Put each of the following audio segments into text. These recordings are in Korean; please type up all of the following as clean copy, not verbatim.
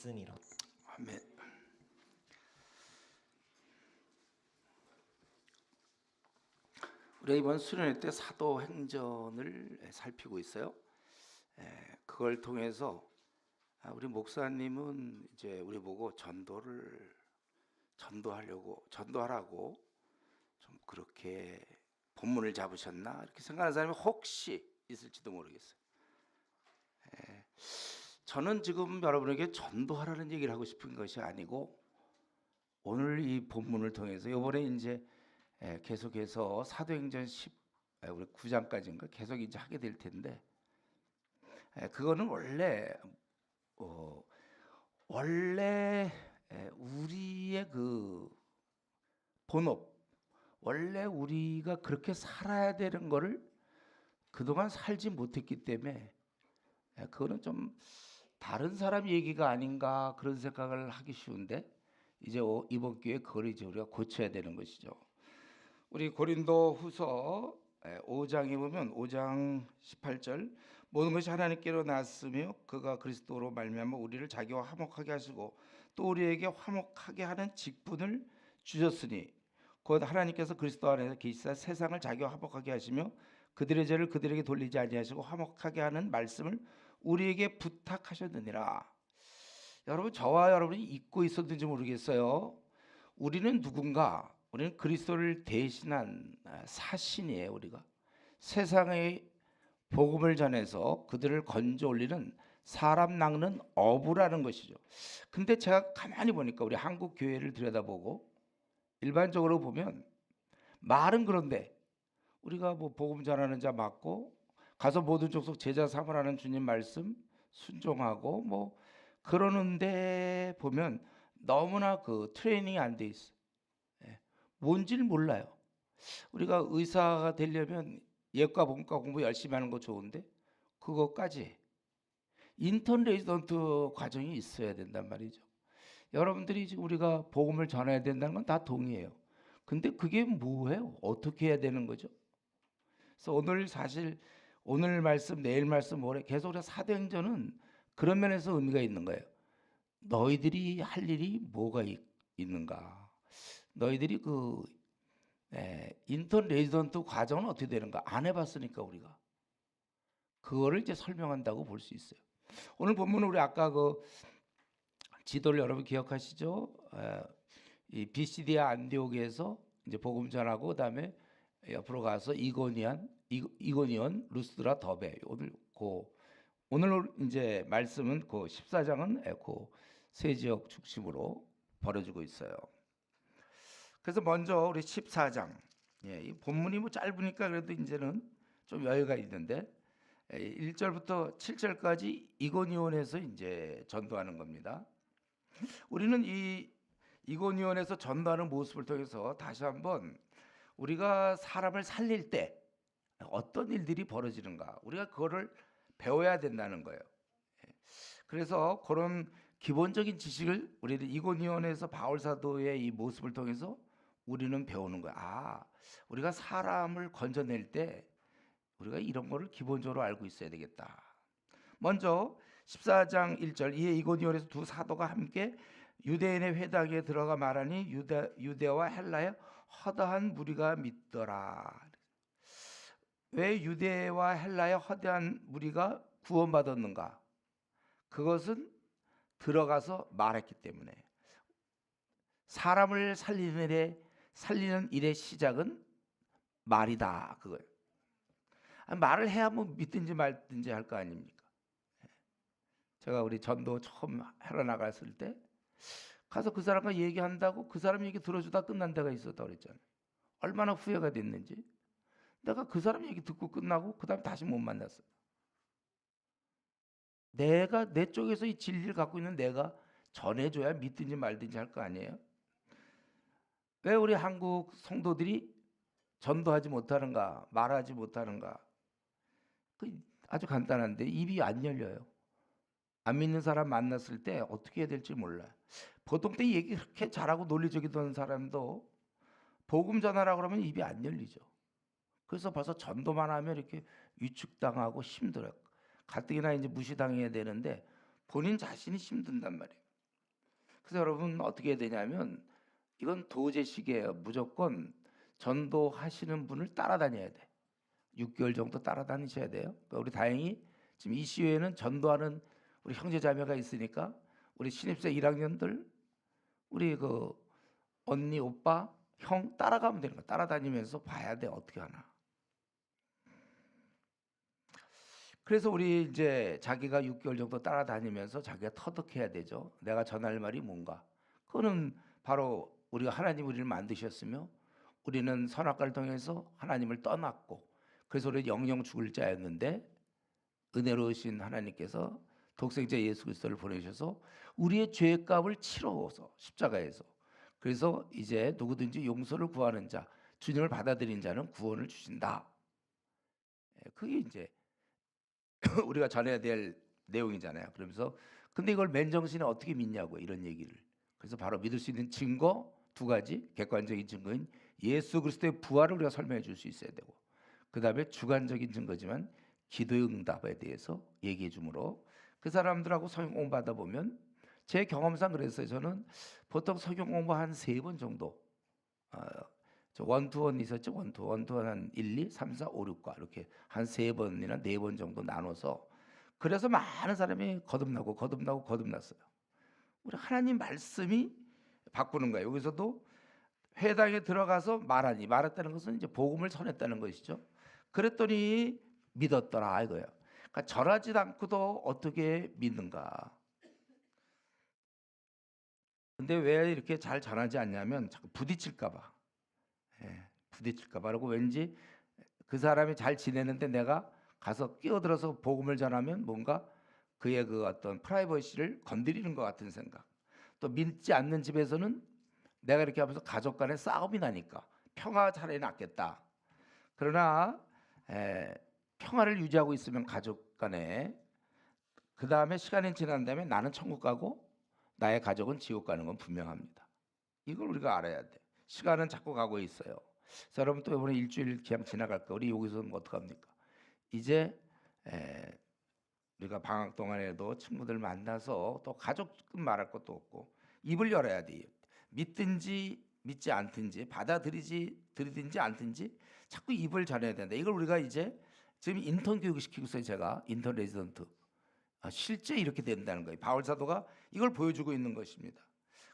있으니라. 아멘. 우리가 이번 수련회 때 사도행전을 살피고 있어요. 그걸 통해서 우리 목사님은 이제 우리 보고 전도하라고 좀 그렇게 본문을 잡으셨나 이렇게 생각하는 사람이 혹시 있을지도 모르겠어요. 저는 지금 여러분에게 전도하라는 얘기를 하고 싶은 것이 아니고 오늘 이 본문을 통해서 이번에 이제 계속해서 사도행전 10 우리 9장까지인가 계속 이제 하게 될 텐데 그거는 원래 우리의 그 본업, 원래 우리가 그렇게 살아야 되는 거를 그동안 살지 못했기 때문에 그거는 좀 다른 사람 얘기가 아닌가 그런 생각을 하기 쉬운데 이제 이번 기회에 그걸 이제 우리가 고쳐야 되는 것이죠. 우리 고린도후서 5장에 보면 5장 18절 모든 것이 하나님께로 났으며 그가 그리스도로 말미암아 우리를 자기와 화목하게 하시고 또 우리에게 화목하게 하는 직분을 주셨으니 곧 하나님께서 그리스도 안에서 계시사 세상을 자기와 화목하게 하시며 그들의 죄를 그들에게 돌리지 아니하시고 화목하게 하는 말씀을 우리에게 부탁하셨느니라. 여러분, 저와 여러분이 잊고 있었는지 모르겠어요. 우리는 누군가? 우리는 그리스도를 대신한 사신이에요. 우리가 세상의 복음을 전해서 그들을 건져 올리는 사람 낚는 어부라는 것이죠. 근데 제가 가만히 보니까 우리 한국 교회를 들여다보고 일반적으로 보면 말은 그런데 우리가 뭐 복음 전하는 자 맞고 가서 모든 족속 제자 삼으라는 주님 말씀 순종하고 뭐 그러는데 보면 너무나 그 트레이닝이 안 돼 있어. 뭔지를 몰라요. 우리가 의사가 되려면 예과 본과 공부 열심히 하는 거 좋은데 그거까지 인턴 레지던트 과정이 있어야 된단 말이죠. 여러분들이 지금 우리가 복음을 전해야 된다는 건 다 동의해요. 근데 그게 뭐예요? 어떻게 해야 되는 거죠? 그래서 오늘 말씀, 내일 말씀, 모레 계속 우리가 사도행전은 그런 면에서 의미가 있는 거예요. 너희들이 할 일이 뭐가 있는가? 너희들이 인턴 레지던트 과정은 어떻게 되는가? 안 해봤으니까 우리가 그거를 이제 설명한다고 볼 수 있어요. 오늘 본문은 우리 아까 그 지도를 여러분 기억하시죠? 이 비시디아 안디옥에서 이제 복음 전하고 그다음에 옆으로 가서 이고니온, 루스드라, 더베. 오늘 이제 말씀은 그 14장은 그세 지역 중심으로 벌어지고 있어요. 그래서 먼저 우리 14장. 이 본문이 뭐 짧으니까 그래도 이제는 좀 여유가 있는데 1절부터 7절까지 이고니온에서 이제 전도하는 겁니다. 우리는 이 이고니온에서 전도하는 모습을 통해서 다시 한번 우리가 사람을 살릴 때 어떤 일들이 벌어지는가 우리가 그거를 배워야 된다는 거예요. 그래서 그런 기본적인 지식을 우리는 이고니온에서 바울 사도의 이 모습을 통해서 우리는 배우는 거야. 우리가 사람을 건져낼 때 우리가 이런 거를 기본적으로 알고 있어야 되겠다. 먼저 14장 1절 이에 이고니온에서 두 사도가 함께 유대인의 회당에 들어가 말하니 유대와 헬라의 허다한 무리가 믿더라. 왜 유대와 헬라의 허다한 무리가 구원받았는가? 그것은 들어가서 말했기 때문에. 사람을 살리는 일의 시작은 말이다. 그거예요. 말을 해야 뭐 믿든지 말든지 할 거 아닙니까? 제가 우리 전도 처음 하러 나갔을 때 가서 그 사람과 얘기한다고 그 사람 얘기 들어주다 끝난 데가 있었다고 그랬잖아요. 얼마나 후회가 됐는지. 내가 그 사람 얘기 듣고 끝나고 그 다음에 다시 못 만났어요. 내가 내 쪽에서 이 진리를 갖고 있는 내가 전해줘야 믿든지 말든지 할 거 아니에요. 왜 우리 한국 성도들이 전도하지 못하는가, 말하지 못하는가? 아주 간단한데 입이 안 열려요. 안 믿는 사람 만났을 때 어떻게 해야 될지 몰라요. 보통 때 얘기 그렇게 잘하고 논리적이던 사람도 복음 전하라고 그러면 입이 안 열리죠. 그래서 벌써 전도만 하면 이렇게 위축당하고 힘들어요. 가뜩이나 이제 무시당해야 되는데 본인 자신이 힘든단 말이에요. 그래서 여러분 어떻게 해야 되냐면 이건 도제식이에요. 무조건 전도하시는 분을 따라다녀야 돼. 6개월 정도 따라다니셔야 돼요. 그러니까 우리 다행히 지금 이 시회에는 전도하는 우리 형제자매가 있으니까 우리 신입생 1학년들 우리 그 언니 오빠 형 따라가면 되는 거야. 따라다니면서 봐야 돼. 어떻게 하나. 그래서 우리 이제 자기가 6개월 정도 따라다니면서 자기가 터득해야 되죠. 내가 전할 말이 뭔가. 그거는 바로 우리가 하나님 우리를 만드셨으며 우리는 선악과를 통해서 하나님을 떠났고 그래서 우리 영영 죽을 자였는데 은혜로우신 하나님께서 독생자 예수 그리스도를 보내셔서 우리의 죄값을 치러서 십자가에서 그래서 이제 누구든지 용서를 구하는 자 주님을 받아들인 자는 구원을 주신다. 그게 이제 우리가 전해야 될 내용이잖아요. 그러면서 근데 이걸 맨정신에 어떻게 믿냐고 이런 얘기를. 그래서 바로 믿을 수 있는 증거 두 가지 객관적인 증거인 예수 그리스도의 부활을 우리가 설명해 줄 수 있어야 되고 그 다음에 주관적인 증거지만 기도의 응답에 대해서 얘기해 주므로 그 사람들하고 성경 공부하다 보면 제 경험상 그랬어요. 저는 보통 성경 공부 한 3번 정도 저 원투원 있었죠. 원투원 한 1, 2, 3, 4, 5, 6과 이렇게 한 3번이나 4번 정도 나눠서 그래서 많은 사람이 거듭났어요. 우리 하나님 말씀이 바꾸는 거예요. 여기서도 회당에 들어가서 말했다는 것은 이제 복음을 전했다는 것이죠. 그랬더니 믿었더라 이거예요. 그러니까 절하지도 않고도 어떻게 믿는가. 근데 왜 이렇게 잘 전하지 않냐면 자꾸 부딪힐까봐. 부딪힐까봐 그러고 왠지 그 사람이 잘 지내는데 내가 가서 끼어들어서 복음을 전하면 뭔가 그의 그 어떤 프라이버시를 건드리는 것 같은 생각. 또 믿지 않는 집에서는 내가 이렇게 하면서 가족 간에 싸움이 나니까 평화 차라리 낫겠다. 그러나 평화를 유지하고 있으면 가족 간에 그 다음에 시간이 지난 다음에 나는 천국 가고 나의 가족은 지옥 가는 건 분명합니다. 이걸 우리가 알아야 돼. 시간은 자꾸 가고 있어요. 자, 여러분 또 이번에 일주일 그냥 지나갈까? 우리 여기서 어떡합니까? 이제 우리가 방학 동안에도 친구들 만나서 또 가족은 말할 것도 없고 입을 열어야 돼. 믿든지 믿지 않든지 들이든지 않든지 자꾸 입을 전해야 된다. 이걸 우리가 이제 지금 인턴 교육 시키고 있어요. 제가 인턴 레지던트 실제 이렇게 된다는 거예요. 바울 사도가 이걸 보여주고 있는 것입니다.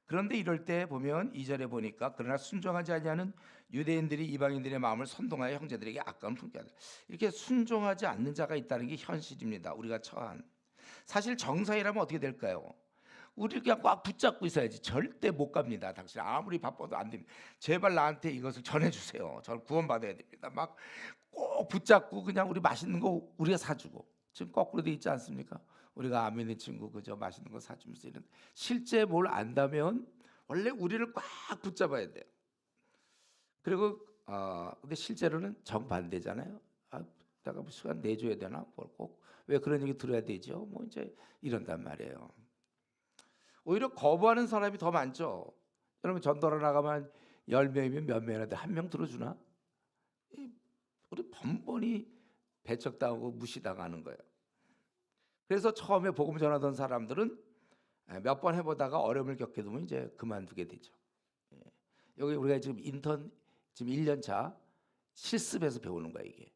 그런데 이럴 때 보면 2절에 보니까 그러나 순종하지 아니하는 유대인들이 이방인들의 마음을 선동하여 형제들에게 악감을 품게 하더라. 이렇게 순종하지 않는 자가 있다는 게 현실입니다. 우리가 처한 사실 정상이라면 어떻게 될까요? 우리 그냥 꽉 붙잡고 있어야지. 절대 못 갑니다. 당신 아무리 바빠도 안 됩니다. 제발 나한테 이것을 전해주세요. 저를 구원받아야 됩니다. 막 꼭 붙잡고 그냥 우리 맛있는 거 우리가 사주고 지금 거꾸로 돼 있지 않습니까? 우리가 아멘의 친구 그저 맛있는 거 사주면서 이런 실제 뭘 안다면 원래 우리를 꽉 붙잡아야 돼요. 그리고 근데 실제로는 정반대잖아요. 내가 뭐 시간 내줘야 되나? 꼭 왜 그런 얘기 들어야 되죠? 뭐 이제 이런단 말이에요. 오히려 거부하는 사람이 더 많죠. 여러분 전도를 나가면 10명이면 몇 명이라도 한 명 들어주나? 우리 번번이 배척당하고 무시당하는 거예요. 그래서 처음에 복음 전하던 사람들은 몇 번 해보다가 어려움을 겪게 되면 이제 그만두게 되죠. 여기 우리가 지금 인턴 지금 1년 차 실습해서 배우는 거야 이게.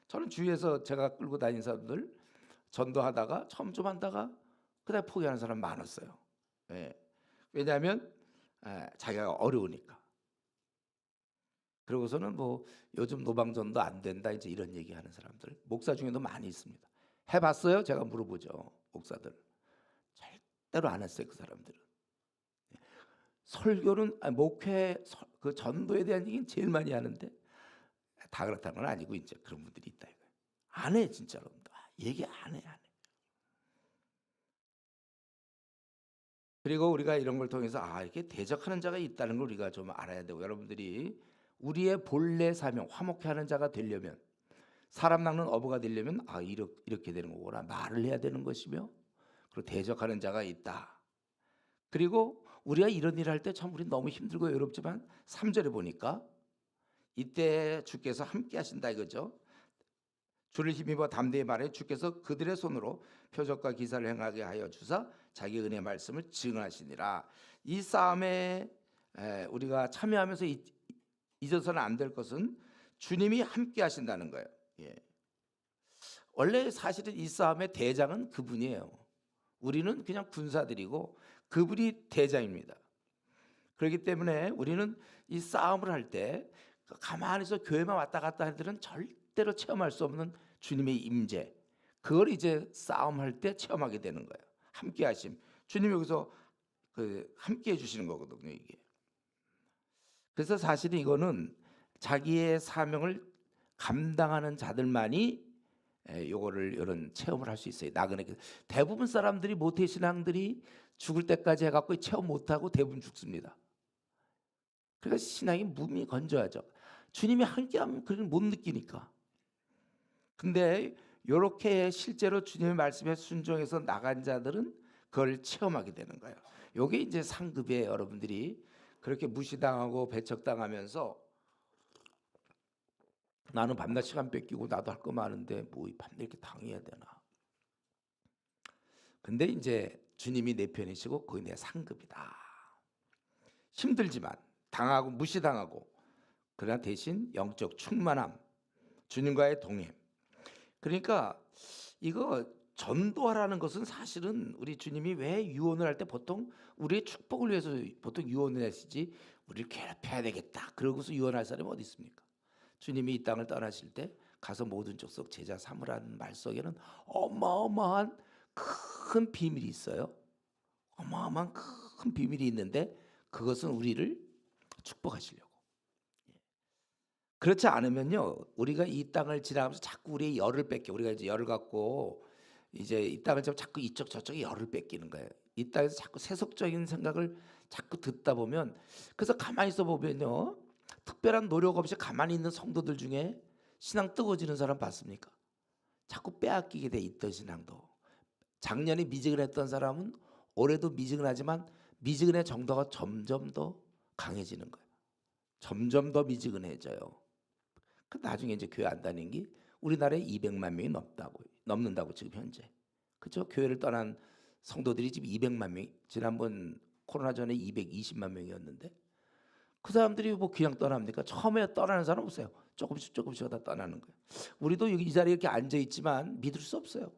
저는 주위에서 제가 끌고 다닌 사람들 전도하다가 처음 좀 한다가 그다음에 포기하는 사람 많았어요. 왜냐하면 자기가 어려우니까. 그러고서는 뭐 요즘 노방전도 안 된다 이제 이런 얘기하는 사람들 목사 중에도 많이 있습니다. 해봤어요? 제가 물어보죠. 목사들 절대로 안 했어요. 그 사람들은 설교는 목회 그 전도에 대한 얘기는 제일 많이 하는데 다 그렇다는 건 아니고 이제 그런 분들이 있다 이거예요. 안 해 진짜로 얘기 안 해. 그리고 우리가 이런 걸 통해서 이렇게 대적하는 자가 있다는 걸 우리가 좀 알아야 되고 여러분들이 우리의 본래 사명 화목케 하는 자가 되려면 사람 낚는 어부가 되려면 이렇게 되는 거구나 말을 해야 되는 것이며 그리고 대적하는 자가 있다. 그리고 우리가 이런 일을 할 때 참 우리 너무 힘들고 외롭지만 3절에 보니까 이때 주께서 함께 하신다 이거죠. 주를 힘입어 담대히 말해 주께서 그들의 손으로 표적과 기사를 행하게 하여 주사 자기 은혜의 말씀을 증언하시니라. 이 싸움에 우리가 참여하면서 잊어서는 안 될 것은 주님이 함께 하신다는 거예요. 예. 원래 사실은 이 싸움의 대장은 그분이에요. 우리는 그냥 군사들이고 그분이 대장입니다. 그렇기 때문에 우리는 이 싸움을 할 때 가만히 있어 교회만 왔다 갔다 하는 들은 절대로 체험할 수 없는 주님의 임재, 그걸 이제 싸움할 때 체험하게 되는 거예요. 함께 하심. 주님이 여기서 함께 해주시는 거거든요, 이게. 그래서 사실은 이거는 자기의 사명을 감당하는 자들만이 요거를 이런 체험을 할 수 있어요. 나그네. 대부분 사람들이 모태신앙들이 죽을 때까지 해갖고 체험 못하고 대부분 죽습니다. 그러니까 신앙이 몸이 건져야죠. 주님이 함께하면 그걸 못 느끼니까. 근데 이렇게 실제로 주님의 말씀에 순종해서 나간 자들은 그걸 체험하게 되는 거예요. 요게 이제 상급에 여러분들이 그렇게 무시당하고 배척당하면서 나는 밤낮 시간 뺏기고 나도 할 거 많은데 뭐 밤낮 이렇게 당해야 되나. 근데 이제 주님이 내 편이시고 거기 내 상급이다. 힘들지만 당하고 무시당하고 그러나 대신 영적 충만함, 주님과의 동행. 그러니까 이거 전도하라는 것은 사실은 우리 주님이 왜 유언을 할 때 보통 우리의 축복을 위해서 보통 유언을 하시지 우리를 괴롭혀야 되겠다 그러고서 유언할 사람이 어디 있습니까? 주님이 이 땅을 떠나실 때 가서 모든 족속 제자 삼으라는 말 속에는 어마어마한 큰 비밀이 있어요. 어마어마한 큰 비밀이 있는데 그것은 우리를 축복하시려고. 그렇지 않으면요, 우리가 이 땅을 지나가면서 자꾸 우리의 열을 뺏겨. 우리가 이제 열을 갖고 이제 이 땅을 자꾸 이쪽 저쪽에 열을 뺏기는 거예요. 이 땅에서 자꾸 세속적인 생각을 자꾸 듣다 보면, 그래서 가만히 있어 보면요, 특별한 노력 없이 가만히 있는 성도들 중에 신앙 뜨거워지는 사람 봤습니까? 자꾸 빼앗기게 돼 있던 신앙도. 작년에 미지근했던 사람은 올해도 미지근하지만 미지근의 정도가 점점 더 강해지는 거예요. 점점 더 미지근해져요. 그 나중에 이제 교회 안 다니는 게 우리나라에 200만 명이 넘는다고 지금 현재. 그죠? 교회를 떠난 성도들이 지금 200만 명. 지난번 코로나 전에 220만 명이었는데 그 사람들이 뭐 그냥 떠납니까? 처음에 떠나는 사람 없어요. 조금씩 다 떠나는 거예요. 우리도 여기 이 자리에 이렇게 앉아 있지만 믿을 수 없어요.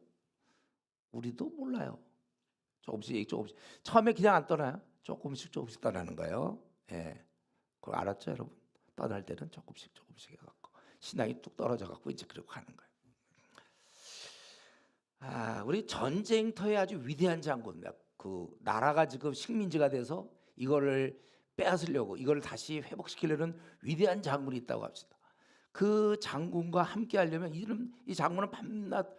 우리도 몰라요. 조금씩 처음에 그냥 안 떠나요. 조금씩 떠나는 거예요. 예, 그거 알았죠, 여러분? 떠날 때는 조금씩 해갖고 신앙이 뚝 떨어져갖고 이제 그러고 가는 거예요. 우리 전쟁터에 아주 위대한 장군, 그 나라가 지금 식민지가 돼서 이거를 빼앗으려고 이걸 다시 회복시키려는 위대한 장군이 있다고 합시다. 그 장군과 함께 하려면 이 장군은 밤낮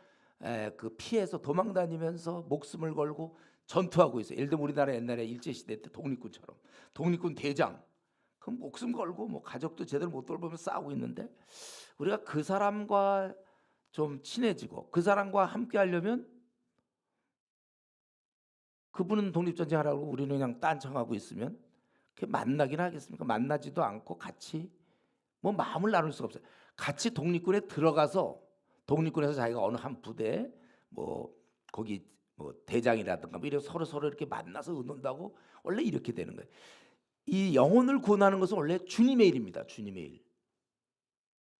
그 피해서 도망다니면서 목숨을 걸고 전투하고 있어요. 예를 들면 우리나라 옛날에 일제시대 때 독립군처럼 독립군 대장, 그럼 목숨 걸고 뭐 가족도 제대로 못 돌보면서 싸우고 있는데 우리가 그 사람과 좀 친해지고 그 사람과 함께 하려면 그분은 독립전쟁하라고 우리는 그냥 딴청하고 있으면 그게 만나긴 하겠습니까? 만나지도 않고 같이 뭐 마음을 나눌 수가 없어요. 같이 독립군에 들어가서 독립군에서 자기가 어느 한 부대 뭐 거기 뭐 대장이라든가 뭐 이렇게 서로 이렇게 만나서 의논다고 원래 이렇게 되는 거예요. 이 영혼을 구원하는 것은 원래 주님의 일입니다. 주님의 일.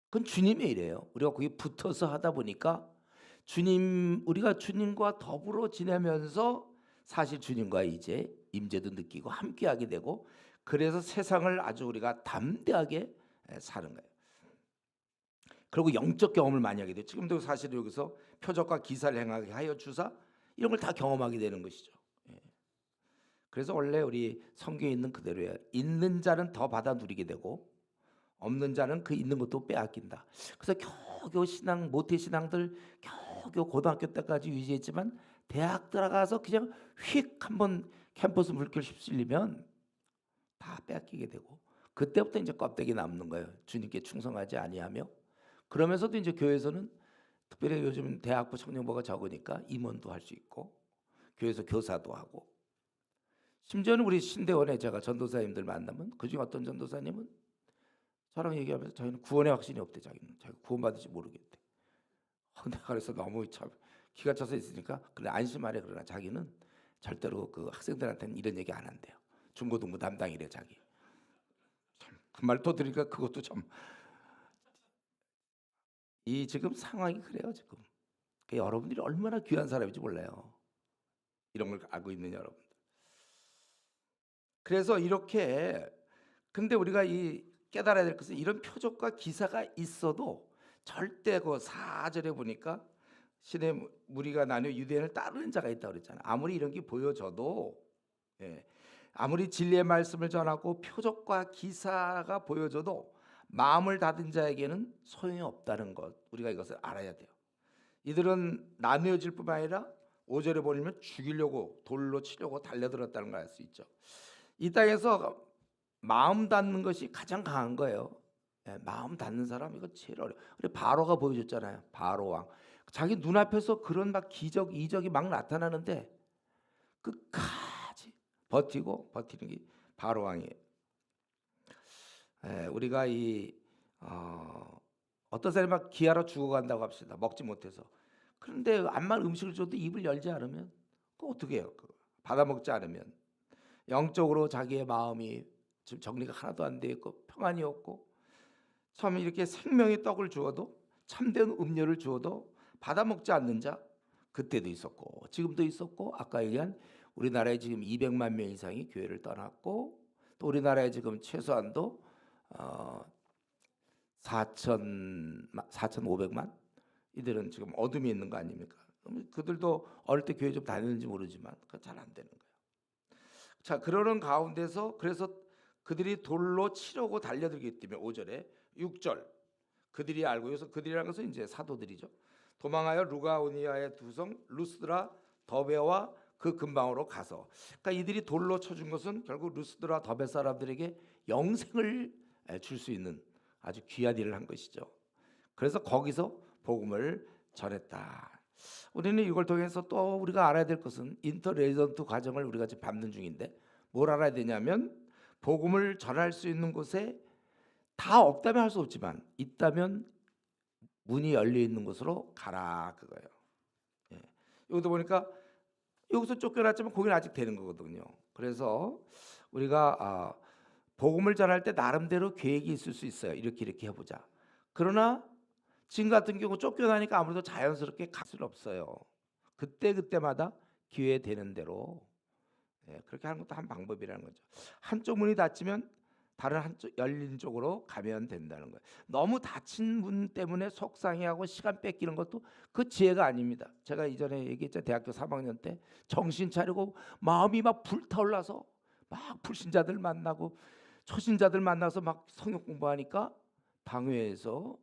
그건 주님의 일이에요. 우리가 거기 붙어서 하다 보니까 우리가 주님과 더불어 지내면서 사실 주님과 이제 임재도 느끼고 함께하게 되고 그래서 세상을 아주 우리가 담대하게 사는 거예요. 그리고 영적 경험을 많이 하게 돼요. 지금도 사실 여기서 표적과 기사를 행하게 하여 주사 이런 걸 다 경험하게 되는 것이죠. 그래서 원래 우리 성경에 있는 그대로예요. 있는 자는 더 받아 누리게 되고 없는 자는 그 있는 것도 빼앗긴다. 그래서 겨우겨우 모태 신앙들 겨우겨우 고등학교 때까지 유지했지만 대학 들어가서 그냥 휙 한번 캠퍼스 물결 휩쓸리면 다 빼앗기게 되고 그때부터 이제 껍데기 남는 거예요. 주님께 충성하지 아니하며. 그러면서도 이제 교회에서는 특별히 요즘 대학부 청년부가 적으니까 임원도 할 수 있고 교회에서 교사도 하고 심지어는 우리 신대원에 제가 전도사님들 만나면 그중에 어떤 전도사님은 저랑 얘기하면서 저희는 구원의 확신이 없대. 자기는 구원받을지 모르겠대. 내가 그래서 너무 참 기가 차서 있으니까 그래 안심하래. 그러나 자기는 절대로 그 학생들한테는 이런 얘기 안 한대요. 중고등부 담당이래 자기. 그 말 또 들으니까 그것도 좀 이 지금 상황이 그래요 지금. 여러분들이 얼마나 귀한 사람인지 몰라요. 이런 걸 알고 있는 여러분. 그래서 이렇게 근데 우리가 이 깨달아야 될 것은 이런 표적과 기사가 있어도 절대 그 4절에 보니까 신의 무리가 나뉘어 유대인을 따르는 자가 있다고 그랬잖아요. 아무리 이런 게 보여져도 예, 아무리 진리의 말씀을 전하고 표적과 기사가 보여져도 마음을 닫은 자에게는 소용이 없다는 것 우리가 이것을 알아야 돼요. 이들은 나뉘어질 뿐만 아니라 5절에 보면 죽이려고 돌로 치려고 달려들었다는 걸 알 수 있죠. 이 땅에서 마음 닫는 것이 가장 강한 거예요. 예, 마음 닫는 사람 이거 제일 어려. 그래 바로가 보여줬잖아요. 바로 왕. 자기 눈앞에서 그런 막 기적 이적이 막 나타나는데 끝까지 버티는 게 바로 왕이에요. 예, 우리가 이 어떤 사람이 막 기아로 죽어간다고 합시다. 먹지 못해서. 그런데 암만 음식을 줘도 입을 열지 않으면 그 어떻게 해요? 받아 먹지 않으면 영적으로 자기의 마음이 지금 정리가 하나도 안 돼 있고 평안이 없고 참 이렇게 생명의 떡을 주어도 참된 음료를 주어도 받아 먹지 않는 자 그때도 있었고 지금도 있었고 아까 얘기한 우리나라에 지금 200만 명 이상이 교회를 떠났고 또 우리나라에 지금 최소한도 4,500만 이들은 지금 어둠이 있는 거 아닙니까? 그들도 어릴 때 교회 좀 다녔는지 모르지만 잘 안 되는 거예요. 자, 그러는 가운데서 그래서 그들이 돌로 치려고 달려들기 때문에 5절에 6절 그들이 알고 여기서 그들이라는 것은 이제 사도들이죠. 도망하여 루가오니아의 두 성 루스드라 더베와 그 근방으로 가서 그러니까 이들이 돌로 쳐준 것은 결국 루스드라 더베 사람들에게 영생을 줄 수 있는 아주 귀한 일을 한 것이죠. 그래서 거기서 복음을 전했다. 우리는 이걸 통해서 또 우리가 알아야 될 것은 인터레전트 과정을 우리가 지금 밟는 중인데 뭘 알아야 되냐면 복음을 전할 수 있는 곳에 다 없다면 할 수 없지만 있다면 문이 열려 있는 곳으로 가라 그거예요. 예. 여기도 보니까 여기서 쫓겨났지만 거기는 아직 되는 거거든요. 그래서 우리가 복음을 전할 때 나름대로 계획이 있을 수 있어요. 이렇게 해보자. 그러나 지금 같은 경우 쫓겨나니까 아무래도 자연스럽게 갈 수는 없어요. 그때마다 기회 되는 대로 그렇게 하는 것도 한 방법이라는 거죠. 한쪽 문이 닫히면 다른 한쪽 열린 쪽으로 가면 된다는 거예요. 너무 닫힌 문 때문에 속상해하고 시간 뺏기는 것도 그 지혜가 아닙니다. 제가 이전에 얘기했죠. 대학교 3학년 때 정신 차리고 마음이 막 불타올라서 막 불신자들 만나고 초신자들 만나서 막 성역 공부하니까 당회에서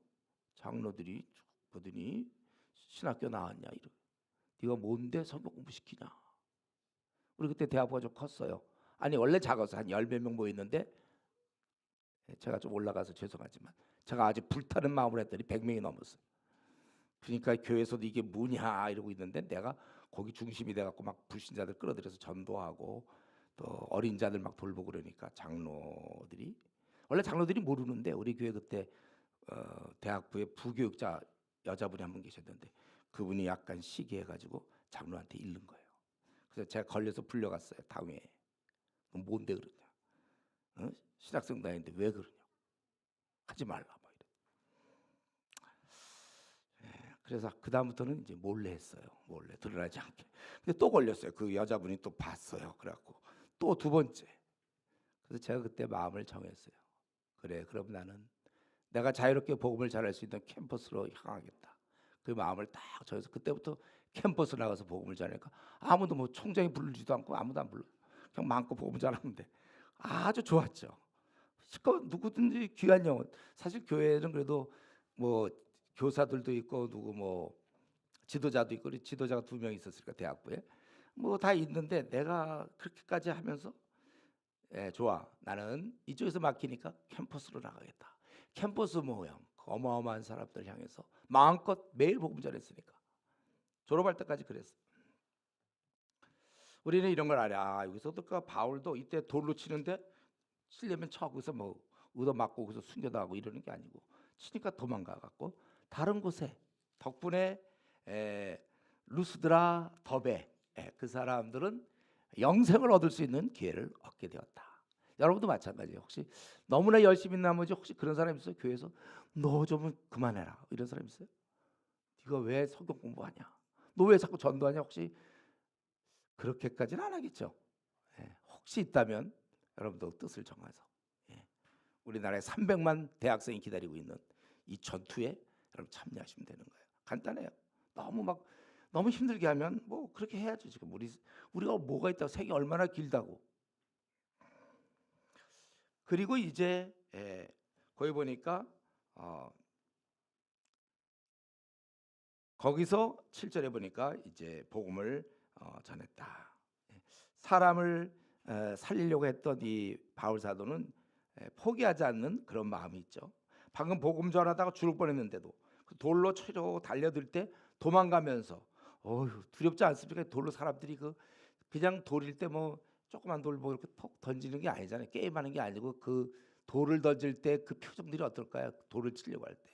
장로들이 보더니 신학교 나왔냐 이러. 네가 뭔데 성경 공부 시키냐. 우리 그때 대학부가 좀 컸어요. 아니 원래 작아서 한 10몇 명 모였는데 제가 좀 올라가서 죄송하지만 제가 아주 불타는 마음으로 했더니 100명이 넘었어요. 그러니까 교회에서도 이게 뭐냐 이러고 있는데 내가 거기 중심이 돼갖고 막 불신자들 끌어들여서 전도하고 또 어린 자들 막 돌보고 그러니까 장로들이 원래 장로들이 모르는데 우리 교회 그때 대학부에 부교육자 여자분이 한 분 계셨는데 그분이 약간 시기해가지고 장로한테 잃는 거예요. 그래서 제가 걸려서 불려갔어요. 당회에. 뭔데 그러냐? 신학생도 아닌데 왜 그러냐? 하지 말라 뭐 이래. 그래서 그 다음부터는 이제 몰래 했어요. 몰래 드러나지 않게. 근데 또 걸렸어요. 그 여자분이 또 봤어요. 그래갖고 또 두 번째. 그래서 제가 그때 마음을 정했어요. 그래, 그럼 나는 내가 자유롭게 복음을 전할 수 있는 캠퍼스로 향하겠다. 그 마음을 딱 정해서 그때부터 캠퍼스 나가서 복음을 전하니까 아무도 뭐 총장이 부르지도 않고 아무도 안 불러. 그냥 마음껏 복음을 전하면 돼. 아주 좋았죠. 실컷 누구든지 귀한 영혼. 사실 교회는 그래도 뭐 교사들도 있고 누구 뭐 지도자도 있고 지도자가 2명 있었으니까 대학부에 뭐 다 있는데 내가 그렇게까지 하면서 좋아. 나는 이쪽에서 막히니까 캠퍼스로 나가겠다. 캠퍼스 모형 어마어마한 사람들 향해서 마음껏 매일 복음 전했으니까 졸업할 때까지 그랬어. 우리는 이런 걸 알아. 여기서도 그 바울도 이때 돌로 치는데 치려면 쳐 거기서 뭐 얻어 맞고 거기서 숨겨다하고 이러는 게 아니고 치니까 도망가 갖고 다른 곳에 덕분에 루스드라 더베 그 사람들은 영생을 얻을 수 있는 기회를 얻게 되었다. 여러분도 마찬가지예요. 혹시 너무나 열심히 나머지 혹시 그런 사람 있어요? 교회에서 너 좀 그만해라 이런 사람 있어요? 네가 왜 성경 공부하냐? 너 왜 자꾸 전도하냐? 혹시 그렇게까지는 안 하겠죠. 예, 혹시 있다면 여러분도 뜻을 정해서 예, 우리나라에 300만 대학생이 기다리고 있는 이 전투에 여러분 참여하시면 되는 거예요. 간단해요. 너무 힘들게 하면 뭐 그렇게 해야죠. 지금 우리가 뭐가 있다고 세계 얼마나 길다고. 그리고 이제 거기 보니까 거기서 7절에 보니까 이제 복음을 전했다. 사람을 살리려고 했던 이 바울 사도는 포기하지 않는 그런 마음이 있죠. 방금 복음 전하다가 죽을 뻔했는데도 그 돌로 치려고 달려들 때 도망가면서 어휴 두렵지 않습니까? 돌로 사람들이 그냥 돌일 때 뭐 조그만 돌 뭐 이렇게 톡 던지는 게 아니잖아요. 게임하는 게 아니고 그 돌을 던질 때 그 표정들이 어떨까요? 돌을 치려고 할 때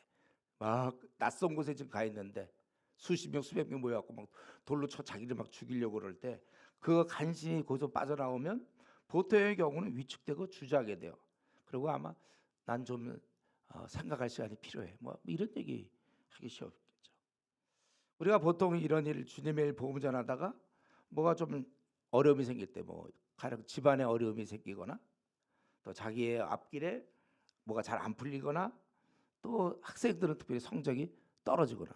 막 낯선 곳에 지금 가 있는데 수십 명 수백 명 모여갖고 막 돌로 쳐 자기를 막 죽이려고 그럴 때 그 간신히 거기서 빠져나오면 보통의 경우는 위축되고 주저하게 돼요. 그리고 아마 난 좀 생각할 시간이 필요해. 뭐 이런 얘기 하기 쉬웠겠죠. 우리가 보통 이런 일 주님의 일 복음 전하다가 뭐가 좀 어려움이 생길 때 뭐 가령 집안에 어려움이 생기거나 또 자기의 앞길에 뭐가 잘 안 풀리거나 또 학생들은 특별히 성적이 떨어지거나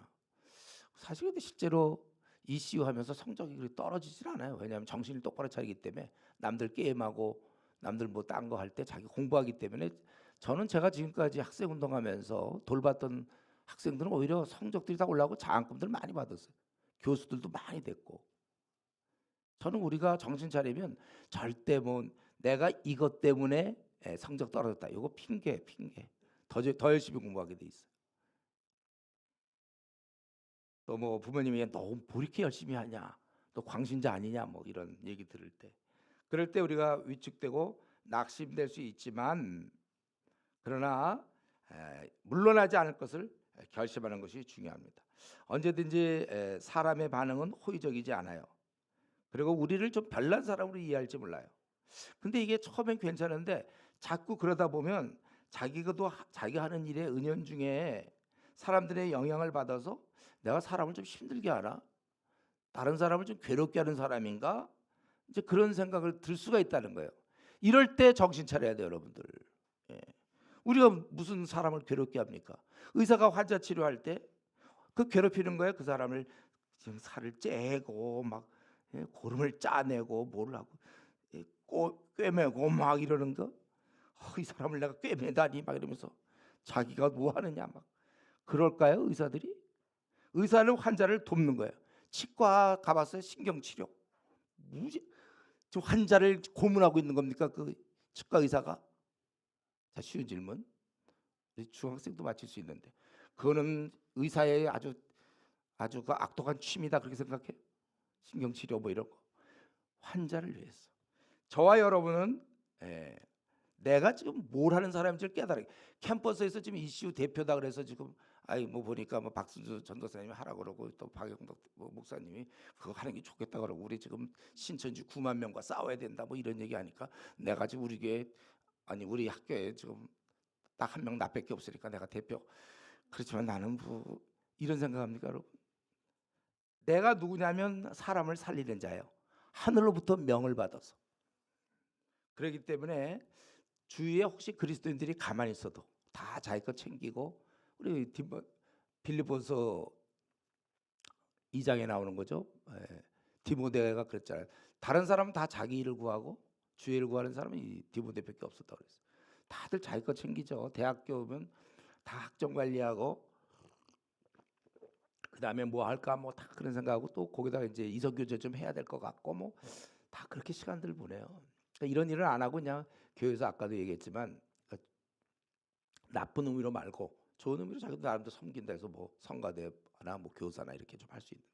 사실 근데 실제로 ECU 하면서 성적이 그렇게 떨어지질 않아요. 왜냐하면 정신을 똑바로 차리기 때문에 남들 게임하고 남들 뭐 딴 거 할 때 자기 공부하기 때문에 저는 제가 지금까지 학생 운동하면서 돌봤던 학생들은 오히려 성적들이 다 올라오고 장학금들 많이 받았어요. 교수들도 많이 됐고 저는 우리가 정신 차리면 절대 뭐 내가 이것 때문에 성적 떨어졌다. 이거 핑계. 더 열심히 공부하게 돼 있어요. 또 뭐 부모님이 너 뭐 이렇게 열심히 하냐? 너 광신자 아니냐? 뭐 이런 얘기 들을 때 그럴 때 우리가 위축되고 낙심될 수 있지만 그러나 물러나지 않을 것을 결심하는 것이 중요합니다. 언제든지 사람의 반응은 호의적이지 않아요. 그리고 우리를 좀 별난 사람으로 이해할지 몰라요. 근데 이게 처음엔 괜찮은데 자꾸 그러다 보면 자기가 하는 일에 은연중에 사람들의 영향을 받아서 내가 사람을 좀 힘들게 하나? 다른 사람을 좀 괴롭게 하는 사람인가? 이제 그런 생각을 들 수가 있다는 거예요. 이럴 때 정신 차려야 돼요, 여러분들. 예. 우리가 무슨 사람을 괴롭게 합니까? 의사가 환자 치료할 때 그 괴롭히는 거예요. 그 사람을 지금 살을 째고 막 고름을 짜내고 뭘 하고 꿰매고 막 이러는 거. 이 사람을 내가 꿰매다니 막 이러면서 자기가 뭐 하느냐 막 그럴까요? 의사들이? 의사는 환자를 돕는 거예요. 치과 가봤어요? 신경치료. 무지 지금 환자를 고문하고 있는 겁니까? 그 치과 의사가? 자, 쉬운 질문. 중학생도 맞힐 수 있는데 그거는 의사의 아주 그 악독한 취미다 그렇게 생각해? 신경치료 뭐 이런 거 환자를 위해서. 저와 여러분은 내가 지금 뭘 하는 사람인지를 깨달아. 캠퍼스에서 지금 이슈 대표다 그래서 지금 뭐 보니까 뭐 박순주 전도사님이 하라고 그러고 또 박영덕 목사님이 그거 하는 게 좋겠다 그러고 우리 지금 신천지 9만 명과 싸워야 된다 뭐 이런 얘기 하니까 내가 지금 우리 교회 우리 학교에 지금 딱 한 명 나밖에 없으니까 내가 대표. 그렇지만 나는 뭐 이런 생각합니까 여러분? 내가 누구냐면 사람을 살리는 자예요. 하늘로부터 명을 받아서. 그렇기 때문에 주위에 혹시 그리스도인들이 가만히 있어도 다 자기 것 챙기고 우리 빌립보서 2장에 나오는 거죠. 디모데가 그랬잖아요. 다른 사람은 다 자기 일을 구하고 주의 일을 구하는 사람은 이 디모데밖에 없었다 그랬어요. 다들 자기 것 챙기죠. 대학교 오면 다 학점 관리하고 그다음에 뭐 할까 뭐 다 그런 생각하고 또 거기다가 이제 이성교제 좀 해야 될 것 같고 뭐 다 그렇게 시간들을 보내요. 그러니까 이런 일을 안 하고 그냥 교회에서 아까도 얘기했지만 나쁜 의미로 말고 좋은 의미로 자기도 나름대로 섬긴다 해서 뭐 성가대나 뭐 교사나 이렇게 좀 할 수 있는.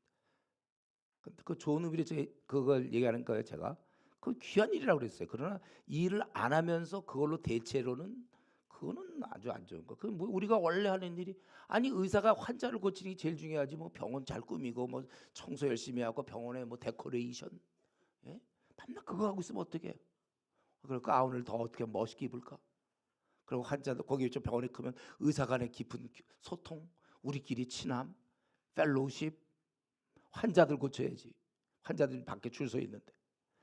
근데 그 좋은 의미로 그걸 얘기하는 거예요. 제가 그 귀한 일이라고 그랬어요. 그러나 이 일을 안 하면서 그걸로 대체로는 그거는 아주 안 좋은 거. 그 뭐 우리가 원래 하는 일이 의사가 환자를 고치는 게 제일 중요하지 뭐 병원 잘 꾸미고 뭐 청소 열심히 하고 병원에 뭐 데코레이션, 예? 밤낮 그거 하고 있으면 어떻게 해요? 그럴 가운을 더 어떻게 멋있게 입을까? 그리고 환자들 거기 좀 병원에 크면 의사 간의 깊은 소통, 우리끼리 친함, 펠로우십, 환자들 고쳐야지. 환자들이 밖에 줄 서 있는데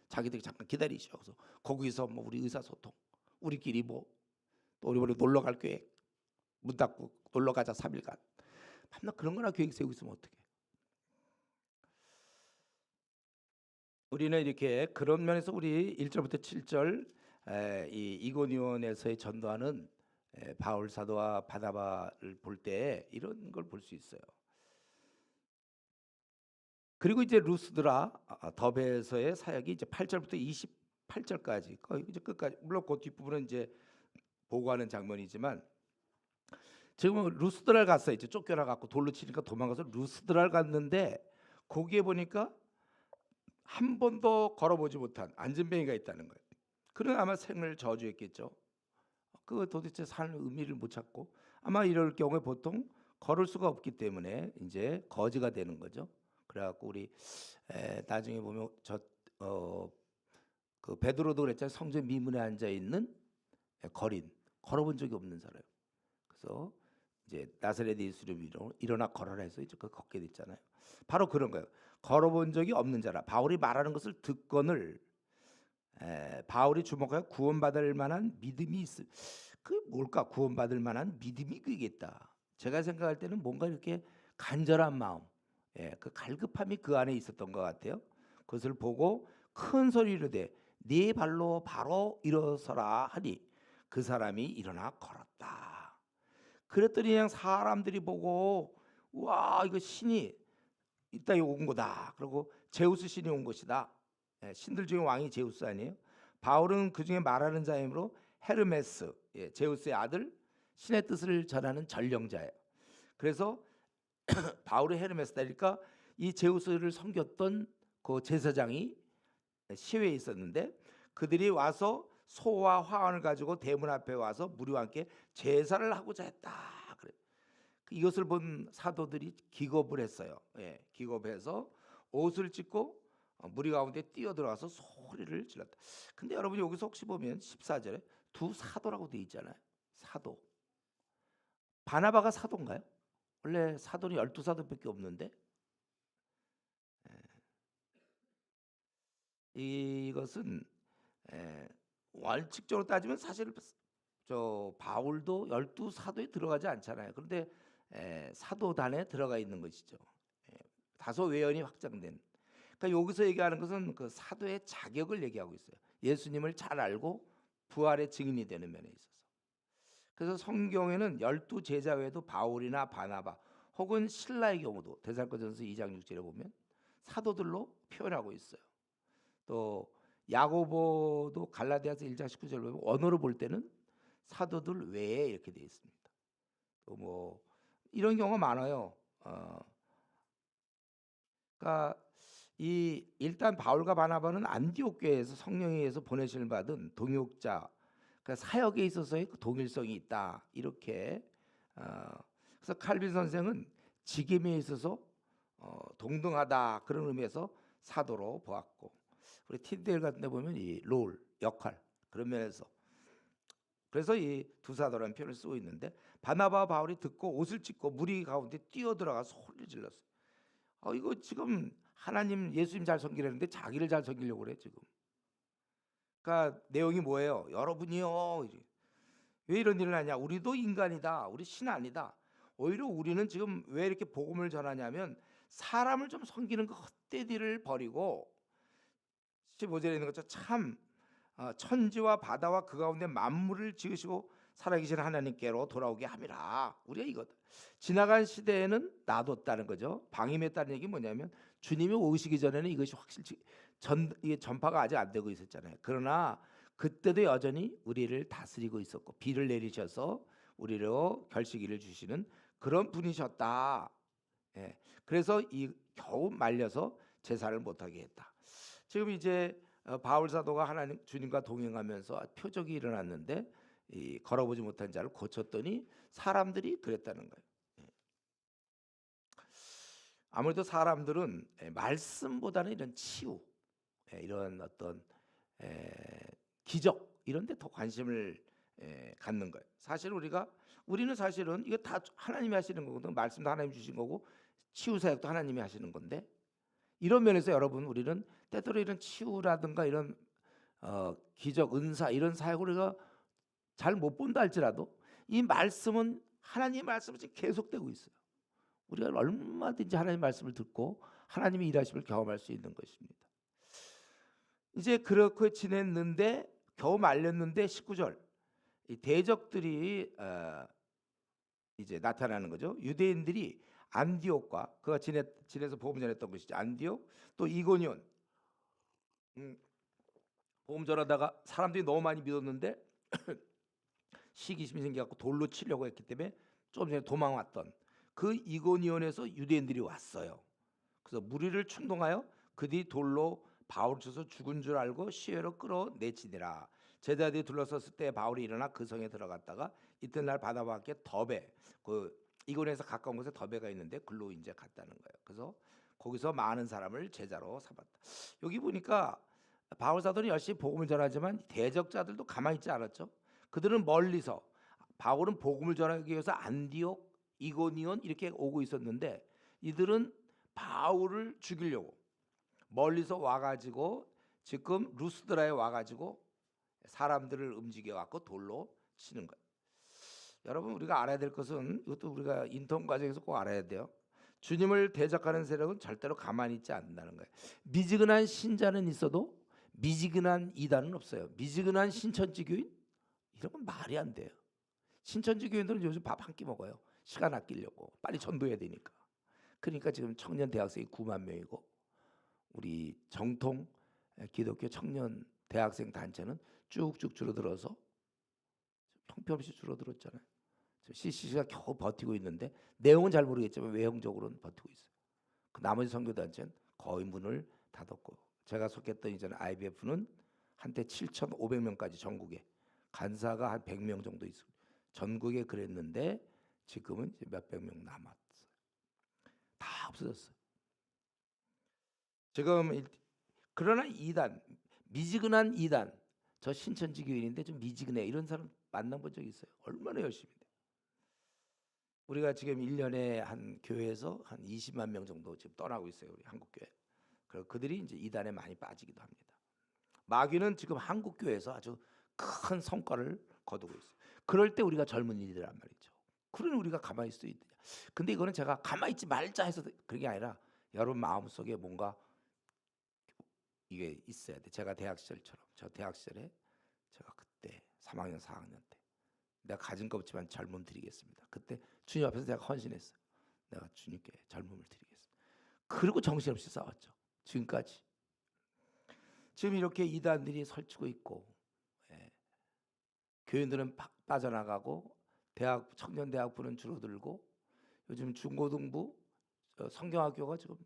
자기들이 잠깐 기다리셔. 그래서 거기서 뭐 우리 의사소통, 우리끼리 뭐 또 우리 놀러 갈 계획, 문 닫고 놀러 가자 3일간. 밤낮 그런 거나 계획 세우고 있으면 어떡해. 우리는 이렇게 그런 면에서 우리 1절부터 7절 이 이고니온에서의 전도하는 바울 사도와 바나바를 볼 때 이런 걸 볼 수 있어요. 그리고 이제 루스드라 더베에서의 사역이 이제 8절부터 28절까지 거의 이제 끝까지, 물론 그 뒷부분은 이제 보고하는 장면이지만, 지금 루스드라를 갔어요. 이제 쫓겨나 갖고 돌로 치니까 도망가서 루스드라를 갔는데 거기에 보니까 한 번도 걸어보지 못한 안진뱅이가 있다는 거예요. 그는 아마 생을 저주했겠죠. 그 도대체 사는 의미를 못 찾고, 아마 이럴 경우에 보통 걸을 수가 없기 때문에 이제 거지가 되는 거죠. 그래갖고 우리 나중에 보면 그 베드로도 그랬잖아요. 성전 미문에 앉아 있는 거린, 걸어본 적이 없는 사람. 그래서 이제 나사렛 예수님으로 일어나 걸어라 해서 이제 그 걷게 됐잖아요. 바로 그런 거예요. 걸어본 적이 없는 자라. 바울이 말하는 것을 듣거늘 바울이 주목하여 구원받을 만한 믿음이 있을. 그 뭘까? 구원받을 만한 믿음이 그겠다. 제가 생각할 때는 뭔가 이렇게 간절한 마음, 그 갈급함이 그 안에 있었던 것 같아요. 그것을 보고 큰 소리로 네 발로 바로 일어서라 하니 그 사람이 일어나 걸었다. 그랬더니 그냥 사람들이 보고 와, 이거 신이 이따 온 거다. 그리고 제우스 신이 온 것이다. 신들 중에 왕이 제우스 아니에요? 바울은 그 중에 말하는 자이므로 헤르메스, 제우스의 아들, 신의 뜻을 전하는 전령자예요. 그래서 바울의 헤르메스다니까 이 제우스를 섬겼던 그 제사장이 시외에 있었는데, 그들이 와서 소와 화환을 가지고 대문 앞에 와서 무리와 함께 제사를 하고자 했다. 그래. 이것을 본 사도들이 기겁을 했어요. 기겁해서 옷을 찢고 무리 가운데 뛰어들어가서 소리를 질렀다. 근데 여러분 여기서 혹시 보면 14절에 두 사도라고 돼 있잖아요. 사도. 바나바가 사도인가요? 원래 사도는 12사도밖에 없는데, 이것은 원칙적으로 따지면 사실 저 바울도 12사도에 들어가지 않잖아요. 그런데 사도단에 들어가 있는 것이죠. 다소 외연이 확장된. 그러니까 여기서 얘기하는 것은 그 사도의 자격을 얘기하고 있어요. 예수님을 잘 알고 부활의 증인이 되는 면에 있어서. 그래서 성경에는 12제자 외에도 바울이나 바나바 혹은 신라의 경우도 데살로니가전서 2장 6절에 보면 사도들로 표현하고 있어요. 또 야고보도 갈라디아서 1장 19절에 보면 언어로 볼 때는 사도들 외에 이렇게 되어 있습니다. 또 뭐 이런 경우가 많아요. 그러니까 이 일단 바울과 바나바는 안디옥 교회에서 성령에 의해서 보내심을 받은 동역자, 그러니까 사역에 있어서의 그 동일성이 있다. 이렇게 그래서 칼빈 선생은 직임에 있어서 동등하다 그런 의미에서 사도로 보았고, 우리 틴데일 같은 데 보면 이 롤 역할 그런 면에서 그래서 이 두 사도라는 표현을 쓰고 있는데, 바나바와 바울이 듣고 옷을 찢고 무리 가운데 뛰어들어가 소리를 질렀어요. 이거 지금 하나님 예수님 잘 섬기려는데 자기를 잘 섬기려고 그래 지금. 그러니까 내용이 뭐예요? 여러분이요, 왜 이런 일을 하냐? 우리도 인간이다. 우리 신 아니다. 오히려 우리는 지금 왜 이렇게 복음을 전하냐면 사람을 좀 섬기는 그 헛된 일을 버리고 15절에 있는 것처럼 참 천지와 바다와 그 가운데 만물을 지으시고 살아계신 하나님께로 돌아오게 함이라. 우리가 이것 지나간 시대에는 놔뒀다는 거죠. 방임했다는 얘기 뭐냐면 주님이 오시기 전에는 이것이 확실히 이게 전파가 아직 안 되고 있었잖아요. 그러나 그때도 여전히 우리를 다스리고 있었고 비를 내리셔서 우리로 결식일을 주시는 그런 분이셨다. 그래서 이 겨우 말려서 제사를 못하게 했다. 지금 이제 바울 사도가 하나님 주님과 동행하면서 표적이 일어났는데 이 걸어보지 못한 자를 고쳤더니 사람들이 그랬다는 거예요. 아무래도 사람들은 말씀보다는 이런 치유, 이런 어떤 기적 이런 데 더 관심을 갖는 거예요. 사실 우리는 사실은 이거 다 하나님이 하시는 거거든. 말씀도 하나님이 주신 거고 치유 사역도 하나님이 하시는 건데 이런 면에서 여러분 우리는 때때로 이런 치유라든가 이런 기적 은사 이런 사역을 우리가 잘 못 본다 할지라도 이 말씀은 하나님의 말씀은 지금 계속되고 있어요. 우리가 얼마든지 하나님의 말씀을 듣고 하나님의 일하심을 경험할 수 있는 것입니다. 이제 그렇게 지냈는데 겨우 말렸는데 19절 이 대적들이 이제 나타나는 거죠. 유대인들이 안디옥과 그가 지내서 복음 전했던 것이죠. 안디옥 또 이고니온 복음 전하다가 사람들이 너무 많이 믿었는데 시기심이 생겨갖고 돌로 치려고 했기 때문에 좀 전에 도망왔던 그 이고니온에서 유대인들이 왔어요. 그래서 무리를 충동하여 그들이 돌로 바울을 쳐서 죽은 줄 알고 시외로 끌어내치니라. 제자들이 둘러섰을 때 바울이 일어나 그 성에 들어갔다가 이튿날 바다 밖에 더베 그 이고니온에서 가까운 곳에 더베가 있는데 글로 이제 갔다는 거예요. 그래서 거기서 많은 사람을 제자로 삼았다. 여기 보니까 바울 사도는 열심히 복음을 전하지만 대적자들도 가만히 있지 않았죠. 그들은 멀리서 바울은 복음을 전하기 위해서 안디옥, 이고니온 이렇게 오고 있었는데 이들은 바울을 죽이려고 멀리서 와가지고 지금 루스드라에 와가지고 사람들을 움직여갖고 돌로 치는 거예요. 여러분 우리가 알아야 될 것은 이것도 우리가 인턴 과정에서 꼭 알아야 돼요. 주님을 대적하는 세력은 절대로 가만히 있지 않는다는 거예요. 미지근한 신자는 있어도 미지근한 이단은 없어요. 미지근한 신천지교인 이런 건 말이 안 돼요. 신천지교인들은 요즘 밥 한 끼 먹어요. 시간 아끼려고 빨리 전도해야 되니까. 그러니까 지금 청년 대학생이 9만 명이고 우리 정통 기독교 청년 대학생 단체는 쭉쭉 줄어들어서 형편없이 줄어들었잖아요. CCC가 겨우 버티고 있는데 내용은 잘 모르겠지만 외형적으로는 버티고 있어요. 그 나머지 선교단체는 거의 문을 닫았고 제가 속했던 이제는 IBF는 한때 7,500명까지 전국에 간사가 한 100명 정도 있어요. 전국에 그랬는데 지금은 이제 몇백 명 남았어요. 다 없어졌어요. 지금 그러나 이단 미지근한 이단 저 신천지 교인인데 좀 미지근해 이런 사람 만나본 적 있어요. 얼마나 열심히 돼. 우리가 지금 1년에 한 교회에서 한 20만 명 정도 지금 떠나고 있어요. 우리 한국 교회. 그리고 그들이 이제 이단에 많이 빠지기도 합니다. 마귀는 지금 한국 교회에서 아주 큰 성과를 거두고 있어요. 그럴 때 우리가 젊은이들란 말이죠. 그러니 우리가 가만히 있을 수 있느냐. 근데 이거는 제가 가만히 있지 말자 해서 그런 게 아니라 여러분 마음속에 뭔가 이게 있어야 돼. 제가 대학 시절처럼 저 대학 시절에 제가 그때 3학년 4학년 때 내가 가진 거 없지만 젊음 드리겠습니다. 그때 주님 앞에서 내가 헌신했어요. 내가 주님께 젊음을 드리겠습니다. 그리고 정신없이 싸웠죠. 지금까지. 지금 이렇게 이단들이 설치고 있고 교인들은 빠져나가고 대학 청년 대학부는 줄어들고 요즘 중고등부 성경학교가 지금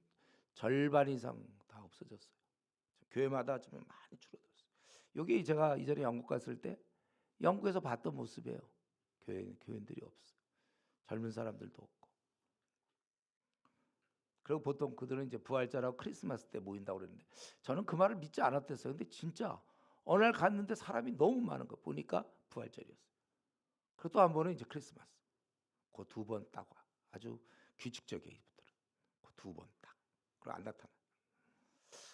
절반 이상 다 없어졌어요. 교회마다 좀 많이 줄어들었어요. 여기 제가 이전에 영국 갔을 때 영국에서 봤던 모습이에요. 교인들이 없어요. 젊은 사람들도 없고. 그리고 보통 그들은 이제 부활절하고 크리스마스 때 모인다고 그랬는데 저는 그 말을 믿지 않았댔어요. 근데 진짜 어느 날 갔는데 사람이 너무 많은 거 보니까 부활절이었어요. 그리고 또 한 번은 이제 크리스마스. 그 두 번 딱 와. 아주 규칙적이에요. 그 두 번 딱. 그리고 안 나타나.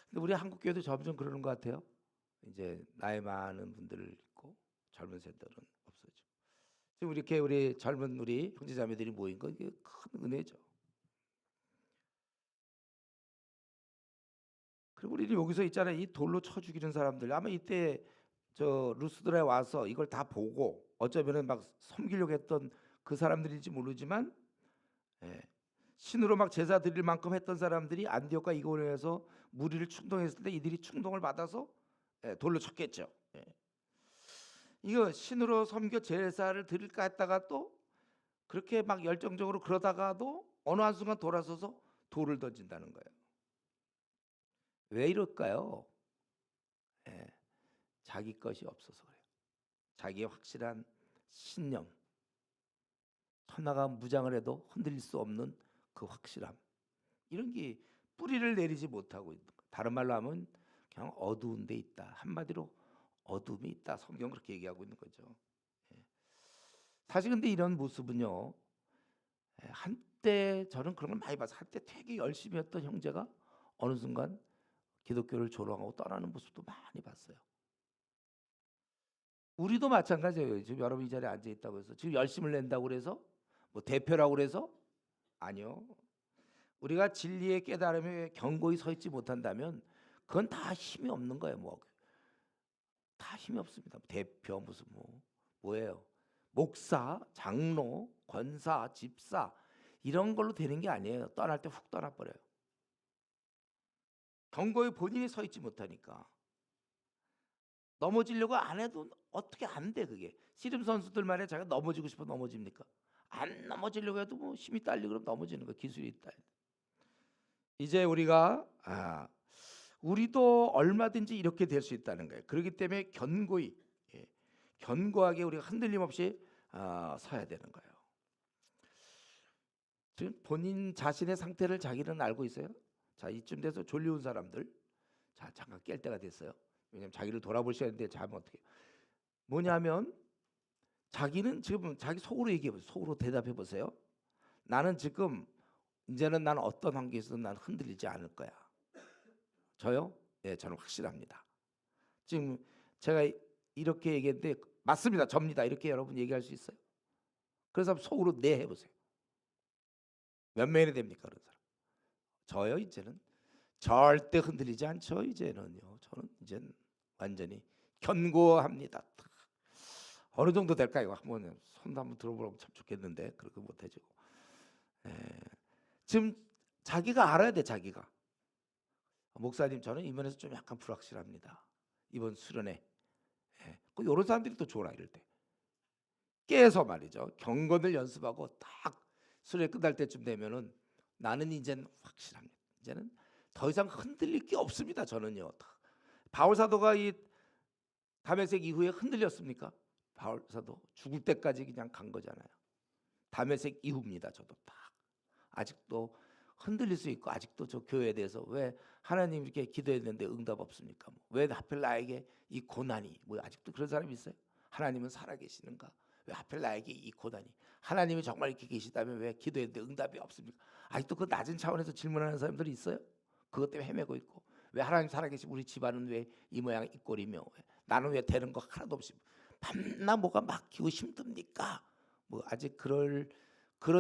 근데 우리 한국 교회도 점점 그러는 것 같아요. 이제 나이 많은 분들을 있고 젊은 세대들은 없어지고. 지금 이렇게 우리 젊은 우리 형제자매들이 모인 거 이게 큰 은혜죠. 그리고 우리 여기서 있잖아요. 이 돌로 쳐 죽이는 사람들 아마 이때 저 루스드라에 와서 이걸 다 보고 어쩌면은 막 섬기려고 했던 그 사람들인지 모르지만 신으로 막 제사 드릴 만큼 했던 사람들이 안디옥과 이고니온에서 무리를 충동했을 때 이들이 충동을 받아서 돌로 쳤겠죠. 이거 신으로 섬겨 제사를 드릴까 했다가 또 그렇게 막 열정적으로 그러다가도 어느 한순간 돌아서서 돌을 던진다는 거예요. 왜 이럴까요? 자기 것이 없어서 그래요. 자기의 확실한 신념. 천하가 무장을 해도 흔들릴 수 없는 그 확실함. 이런 게 뿌리를 내리지 못하고 있는 거예요. 다른 말로 하면 그냥 어두운 데 있다. 한마디로 어둠이 있다. 성경 그렇게 얘기하고 있는 거죠. 예. 사실 근데 이런 모습은요. 한때 저는 그런 걸 많이 봤어요. 한때 되게 열심히 했던 형제가 어느 순간 기독교를 조롱하고 떠나는 모습도 많이 봤어요. 우리도 마찬가지예요. 지금 여러분 이 자리에 앉아 있다고 해서 지금 열심을 낸다고 그래서 뭐 대표라고 그래서 아니요. 우리가 진리의 깨달음에 견고히 서 있지 못한다면 그건 다 힘이 없는 거예요. 뭐 다 힘이 없습니다. 대표 무슨 뭐예요? 목사, 장로, 권사, 집사 이런 걸로 되는 게 아니에요. 떠날 때 훅 떠나버려요. 견고히 본인이 서 있지 못하니까 넘어지려고 안 해도 어떻게 안 돼 그게. 씨름 선수들 말에 자기가 넘어지고 싶어 넘어집니까? 안 넘어지려고 해도 뭐 힘이 딸리고 그러면 넘어지는 거 기술이 딸. 이제 우리가 우리도 얼마든지 이렇게 될 수 있다는 거예요. 그렇기 때문에 견고히 견고하게 우리가 흔들림 없이 서야 되는 거예요. 지금 본인 자신의 상태를 자기는 알고 있어요. 자 이쯤 돼서 졸려온 사람들 자 잠깐 깰 때가 됐어요. 왜냐하면 자기를 돌아보셔야 되는데 자면 어떻게 뭐냐면 자기는 지금 자기 속으로 얘기해 보세요. 속으로 대답해 보세요. 나는 지금 이제는 난 어떤 환경에서든 난 흔들리지 않을 거야. 저요? 네, 저는 확실합니다. 지금 제가 이렇게 얘기했는데 맞습니다. 접니다. 이렇게 여러분 얘기할 수 있어요? 그래서 속으로 네 해보세요. 몇 명이 됩니까? 그런 사람. 저요 이제는 절대 흔들리지 않죠. 이제는요. 저는 이제는 완전히 견고합니다. 어느 정도 될까요? 한번 손 한번 들어보면 참 좋겠는데 그렇게 못해지고. 지금 자기가 알아야 돼. 자기가. 목사님 저는 이번에서 좀 약간 불확실합니다. 이번 수련회. 그 이런 사람들이 또 좋아 이럴 때. 깨서 말이죠. 경건을 연습하고 딱 수련회 끝날 때쯤 되면은 나는 이제는 확실합니다. 이제는 더 이상 흔들릴 게 없습니다. 저는요. 바울 사도가 이 다메섹 이후에 흔들렸습니까? 바울 사도 죽을 때까지 그냥 간 거잖아요. 다메섹 이후입니다. 저도 딱 아직도 흔들릴 수 있고 아직도 저 교회에 대해서 왜 하나님 이렇게 기도했는데 응답 없습니까? 왜 하필 나에게 이 고난이 아직도 그런 사람이 있어요? 하나님은 살아계시는가? 왜 하필 나에게 이 고난이? 하나님이 정말 이렇게 계시다면 왜 기도했는데 응답이 없습니까? 아직도 그 낮은 차원에서 질문하는 사람들이 있어요? 그것 때문에 헤매고 있고 왜 하나님 살아계시면 우리 집안은 왜 이 모양 이 꼴이며 나는 왜 되는 거 하나도 없이 밤낮 뭐가 막히고 힘듭니까? 아직 그런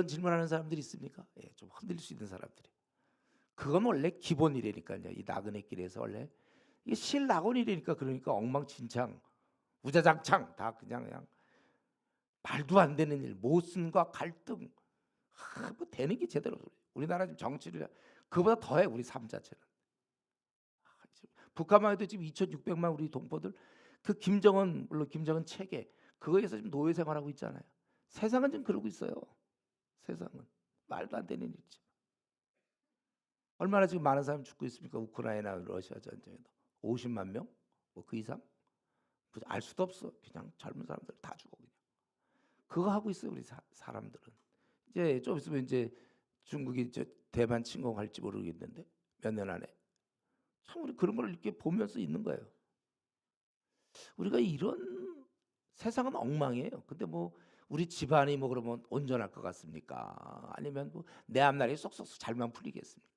질문하는 사람들이 있습니까? 좀 흔들릴 수 있는 사람들이. 그건 원래 기본이라니까요. 이 나그네 길에서 원래 이게 실낙원이라니까 그러니까 엉망진창, 우자장창 다 그냥 말도 안 되는 일, 모순과 갈등, 뭐 되는 게 제대로. 우리나라 지금 정치를 그보다 더해 우리 삶 자체는. 북한만 해도 지금 2,600만 우리 동포들 그 김정은 물론 김정은 체계 그거에서 지금 노예 생활하고 있잖아요. 세상은 지금 그러고 있어요. 세상은 말도 안 되는 일이죠. 얼마나 지금 많은 사람이 죽고 있습니까? 우크라이나 러시아 전쟁에도 50만 명? 뭐 그 이상? 알 수도 없어. 그냥 젊은 사람들 다 죽어 그냥. 그거 하고 있어요 우리 사람들은. 이제 좀 있으면 이제 중국이 대만 침공할지 모르겠는데 몇 년 안에. 참 우리 그런 걸 이렇게 보면서 있는 거예요. 우리가 이런 세상은 엉망이에요. 근데 우리 집안이 그러면 온전할 것 같습니까? 아니면 내 앞날이 쏙쏙 잘만 풀리겠습니까?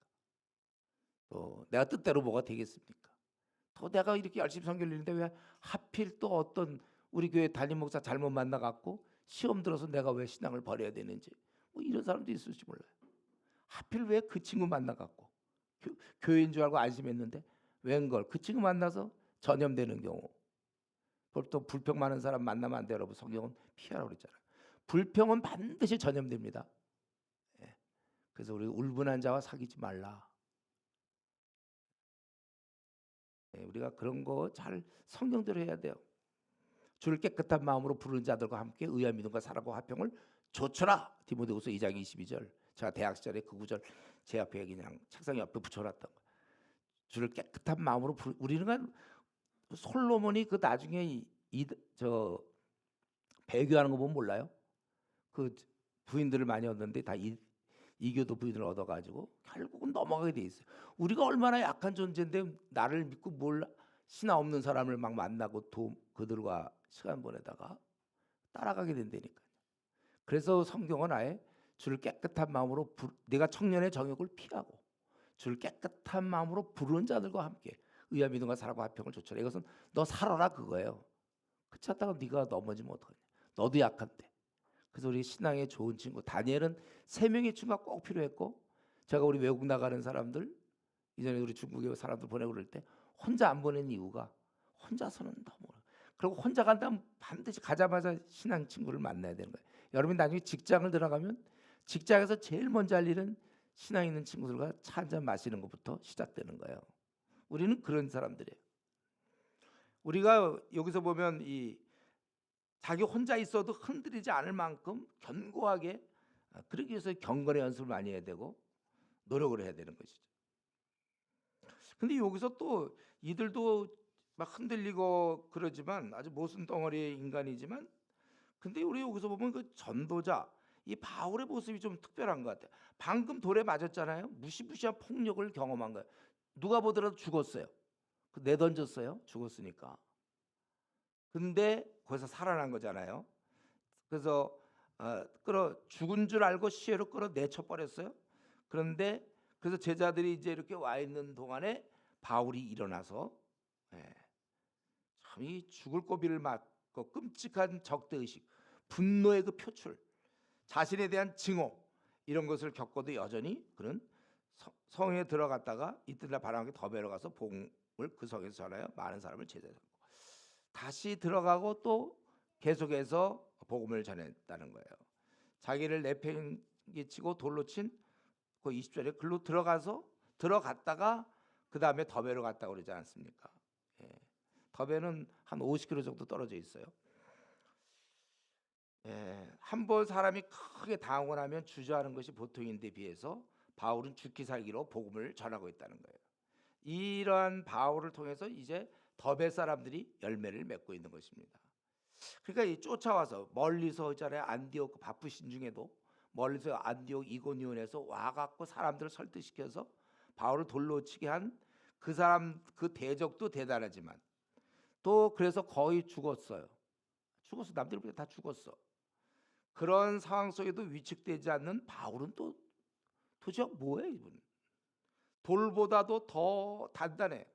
또 내가 뜻대로 뭐가 되겠습니까? 또 내가 이렇게 열심히 성경 읽는데 왜 하필 또 어떤 우리 교회 담임 목사 잘못 만나갖고 시험 들어서 내가 왜 신앙을 버려야 되는지 이런 사람도 있을지 몰라요. 하필 왜 그 친구 만나갖고 교회인 줄 알고 안심했는데 웬걸 그 친구 만나서 전염되는 경우. 또 불평 많은 사람 만나면 안 돼요. 여러분 성경은 피하라고 그랬잖아요. 불평은 반드시 전염됩니다. 그래서 우리 울분한 자와 사귀지 말라. 우리가 그런 거 잘 성경대로 해야 돼요. 주를 깨끗한 마음으로 부르는 자들과 함께 의와 믿음과 사랑과 화평을 조쳐라. 디모데후서 2장 22절. 제가 대학 시절에 그 구절 제 앞에 그냥 책상 옆에 붙여놨던 거. 주를 깨끗한 마음으로 우리는 솔로몬이 그 나중에 저 배교하는 거 보면 몰라요? 그 부인들을 많이 얻는데 다 이교도 부인을 얻어가지고 결국은 넘어가게 돼 있어요. 우리가 얼마나 약한 존재인데 나를 믿고 신앙 없는 사람을 막 만나고 그들과 시간 보내다가 따라가게 된다니까. 그래서 성경은 아예 주를 깨끗한 마음으로 네가 청년의 정욕을 피하고 주를 깨끗한 마음으로 부르는 자들과 함께 의와 믿음과 사랑과 화평을 좇으라. 이것은 너 살아라 그거예요. 그렇지 않다가 네가 넘어지면 어떡하냐. 너도 약한데. 그래서 우리 신앙의 좋은 친구 다니엘은 3명의 친구가 꼭 필요했고, 제가 우리 외국 나가는 사람들, 이전에 우리 중국에 사람들 보내고 그럴 때 혼자 안 보낸 이유가 혼자서는 너무, 그리고 혼자 간다면 반드시 가자마자 신앙 친구를 만나야 되는 거예요. 여러분 나중에 직장을 들어가면 직장에서 제일 먼저 할 일은 신앙 있는 친구들과 차 한잔 마시는 것부터 시작되는 거예요. 우리는 그런 사람들이에요. 우리가 여기서 보면 이 자기 혼자 있어도 흔들리지 않을 만큼 견고하게, 그러기 위해서 경건의 연습을 많이 해야 되고 노력을 해야 되는 것이죠. 근데 여기서 또 이들도 막 흔들리고 그러지만 아주 모순 덩어리의 인간이지만, 근데 우리 여기서 보면 그 전도자 이 바울의 모습이 좀 특별한 것 같아요. 방금 돌에 맞았잖아요. 무시무시한 폭력을 경험한 거예요. 누가 보더라도 죽었어요. 내던졌어요. 죽었으니까. 근데 거기서 살아난 거잖아요. 그래서 죽은 줄 알고 시해로 끌어내쳐 버렸어요. 그런데 그래서 제자들이 이제 이렇게 와 있는 동안에 바울이 일어나서, 참 이 죽을 고비를 맞고 끔찍한 적대의식, 분노의 그 표출, 자신에 대한 증오, 이런 것을 겪고도 여전히 그는 성에 들어갔다가 이튿날 바람하게 더베로 가서 복음을 그 성에서 전하여 많은 사람을 제자하고 다시 들어가고 또 계속해서 복음을 전했다는 거예요. 자기를 내팽개치고 돌로 친 그 20절에 글로 들어갔다가 그 다음에 더베로 갔다고 그러지 않습니까? 더베는 한 50km 정도 떨어져 있어요. 한번 사람이 크게 당하고 나면 주저하는 것이 보통인데 비해서 바울은 죽기 살기로 복음을 전하고 있다는 거예요. 이러한 바울을 통해서 이제 더베 사람들이 열매를 맺고 있는 것입니다. 그러니까 이 쫓아와서 멀리서 있잖아요. 안디옥 바쁘신 중에도 멀리서 안디옥 이고니온에서 와갖고 사람들을 설득시켜서 바울을 돌로 치게 한 그 사람, 그 대적도 대단하지만 또 그래서 거의 죽었어요. 남들보다 다 죽었어. 그런 상황 속에도 위축되지 않는 바울은 또 도대체 뭐예요 이분? 돌보다도 더 단단해.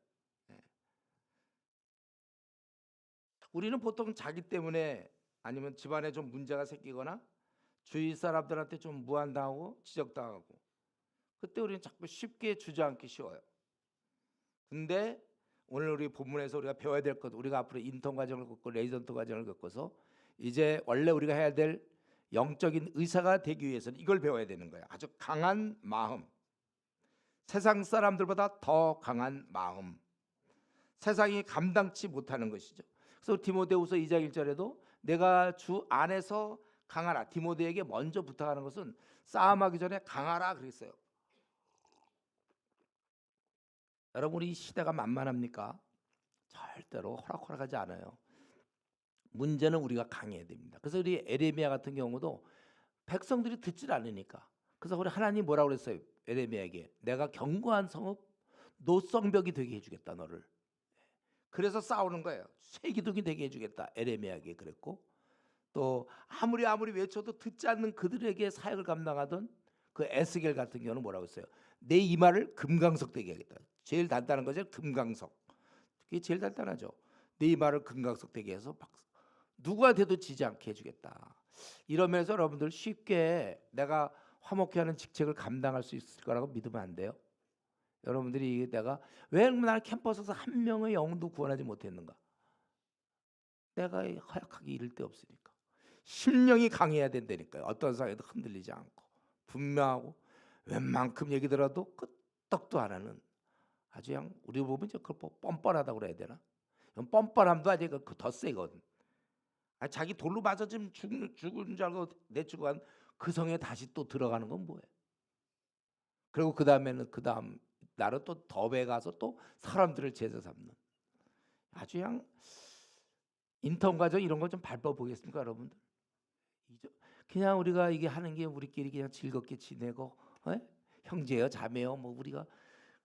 우리는 보통 자기 때문에 아니면 집안에 좀 문제가 생기거나 주위 사람들한테 좀 무안당하고 지적당하고, 그때 우리는 자꾸 쉽게 주저앉기 쉬워요. 근데 오늘 우리 본문에서 우리가 배워야 될 것, 우리가 앞으로 인턴 과정을 겪고 레지던트 과정을 겪어서 이제 원래 우리가 해야 될 영적인 의사가 되기 위해서는 이걸 배워야 되는 거예요. 아주 강한 마음, 세상 사람들보다 더 강한 마음, 세상이 감당치 못하는 것이죠. 그래서 디모데후서 2장 1절에도 내가 주 안에서 강하라, 디모데에게 먼저 부탁하는 것은 싸움하기 전에 강하라 그랬어요. 여러분, 이 시대가 만만합니까? 절대로 호락호락하지 않아요. 문제는 우리가 강해야 됩니다. 그래서 우리 에레미야 같은 경우도 백성들이 듣질 않으니까, 그래서 우리 하나님 뭐라고 그랬어요? 에레미야에게 내가 견고한 성읍 노성벽이 되게 해주겠다 너를. 그래서 싸우는 거예요. 쇠기둥이 되게 해주겠다 에레미야에게 그랬고, 또 아무리 외쳐도 듣지 않는 그들에게 사역을 감당하던 그 에스겔 같은 경우는 뭐라고 했어요? 내 이마를 금강석 되게 하겠다. 제일 단단한 거죠. 금강석. 그게 제일 단단하죠. 내 이마를 금강석 되게 해서 누구한테도 지지 않게 해주겠다. 이러면서 여러분들 쉽게 내가 화목케 하는 직책을 감당할 수 있을 거라고 믿으면 안 돼요. 여러분들이 내가 왜 나는 캠퍼스에서 한 명의 영혼도 구원하지 못했는가? 내가 허약하게 이를 데 없으니까. 심령이 강해야 된다니까요. 어떤 상황에도 흔들리지 않고 분명하고 웬만큼 얘기 들어도 끄떡도 안 하는, 아주 그냥 우리 보면 이제 그걸 뻔뻔하다고 그래야 되나? 뻔뻔함도 아직 더 세거든. 자기 돌로 맞아지면 죽은 줄 알고 내치고 간 그 성에 다시 또 들어가는 건 뭐예요? 그리고 그 다음에는 그 다음 나를 또 더베 가서 또 사람들을 제자 삼는, 아주 그냥 인턴 과정 이런 거 좀 밟아 보겠습니까, 여러분들? 그냥 우리가 이게 하는 게 우리끼리 그냥 즐겁게 지내고 예? 형제요, 자매요, 뭐 우리가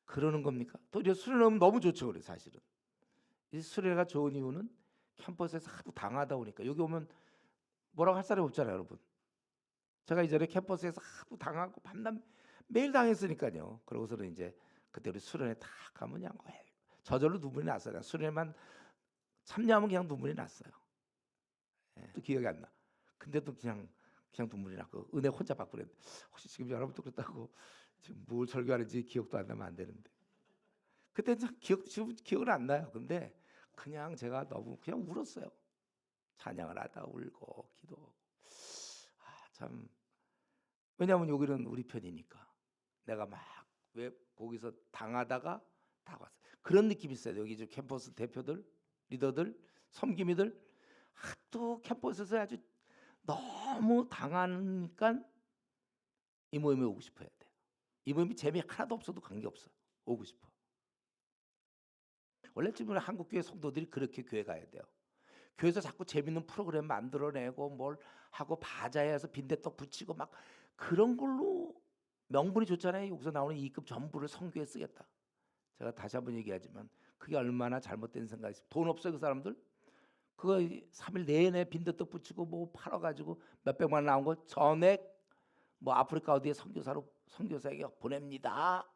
그러는 겁니까? 또 이제 수련하면 너무 좋죠, 그래 사실은. 이 수련회가 좋은 이유는 캠퍼스에서 하도 당하다 보니까 여기 오면 뭐라고 할 사람이 없잖아요, 여러분. 제가 이전에 캠퍼스에서 하도 당하고 밤낮 매일 당했으니까요. 그러고서는 이제 그때 우리 수련회 딱 가면 그냥 저절로 눈물이 났어요. 수련회만 참여하면 그냥 눈물이 났어요. 예, 또 기억이 안 나. 근데도 그냥 눈물이 났고 은혜 혼자 받고 그랬는데 혹시 지금 여러분도 그렇다고 지금 뭘 설교하는지 기억도 안 나면 안 되는데 그때 지금 기억은 안 나요. 근데 그냥 제가 너무 그냥 울었어요. 찬양을 하다 울고 기도하고 참 왜냐하면 여기는 우리 편이니까 내가 막 왜 거기서 당하다가 다 왔어요. 그런 느낌이 있어요. 여기 저 캠퍼스 대표들, 리더들, 섬김이들 또 캠퍼스에서 아주 너무 당하니까 이 모임에 오고 싶어야 돼요. 이 모임이 재미 하나도 없어도 관계없어요. 오고 싶어. 원래 지금 한국 교회 성도들이 그렇게 교회 가야 돼요. 교회에서 자꾸 재밌는 프로그램 만들어내고 뭘 하고 바자회에서 빈대떡 붙이고 막 그런 걸로 명분이 좋잖아요. 여기서 나오는 이익금 전부를 선교에 쓰겠다. 제가 다시 한번 얘기하지만 그게 얼마나 잘못된 생각이 있어요. 돈 없어요 그 사람들? 그거 3일 내내 빈대떡 붙이고 뭐 팔아가지고 몇백만 원 나온 거 전액 뭐 아프리카 어디에 선교사에게 보냅니다.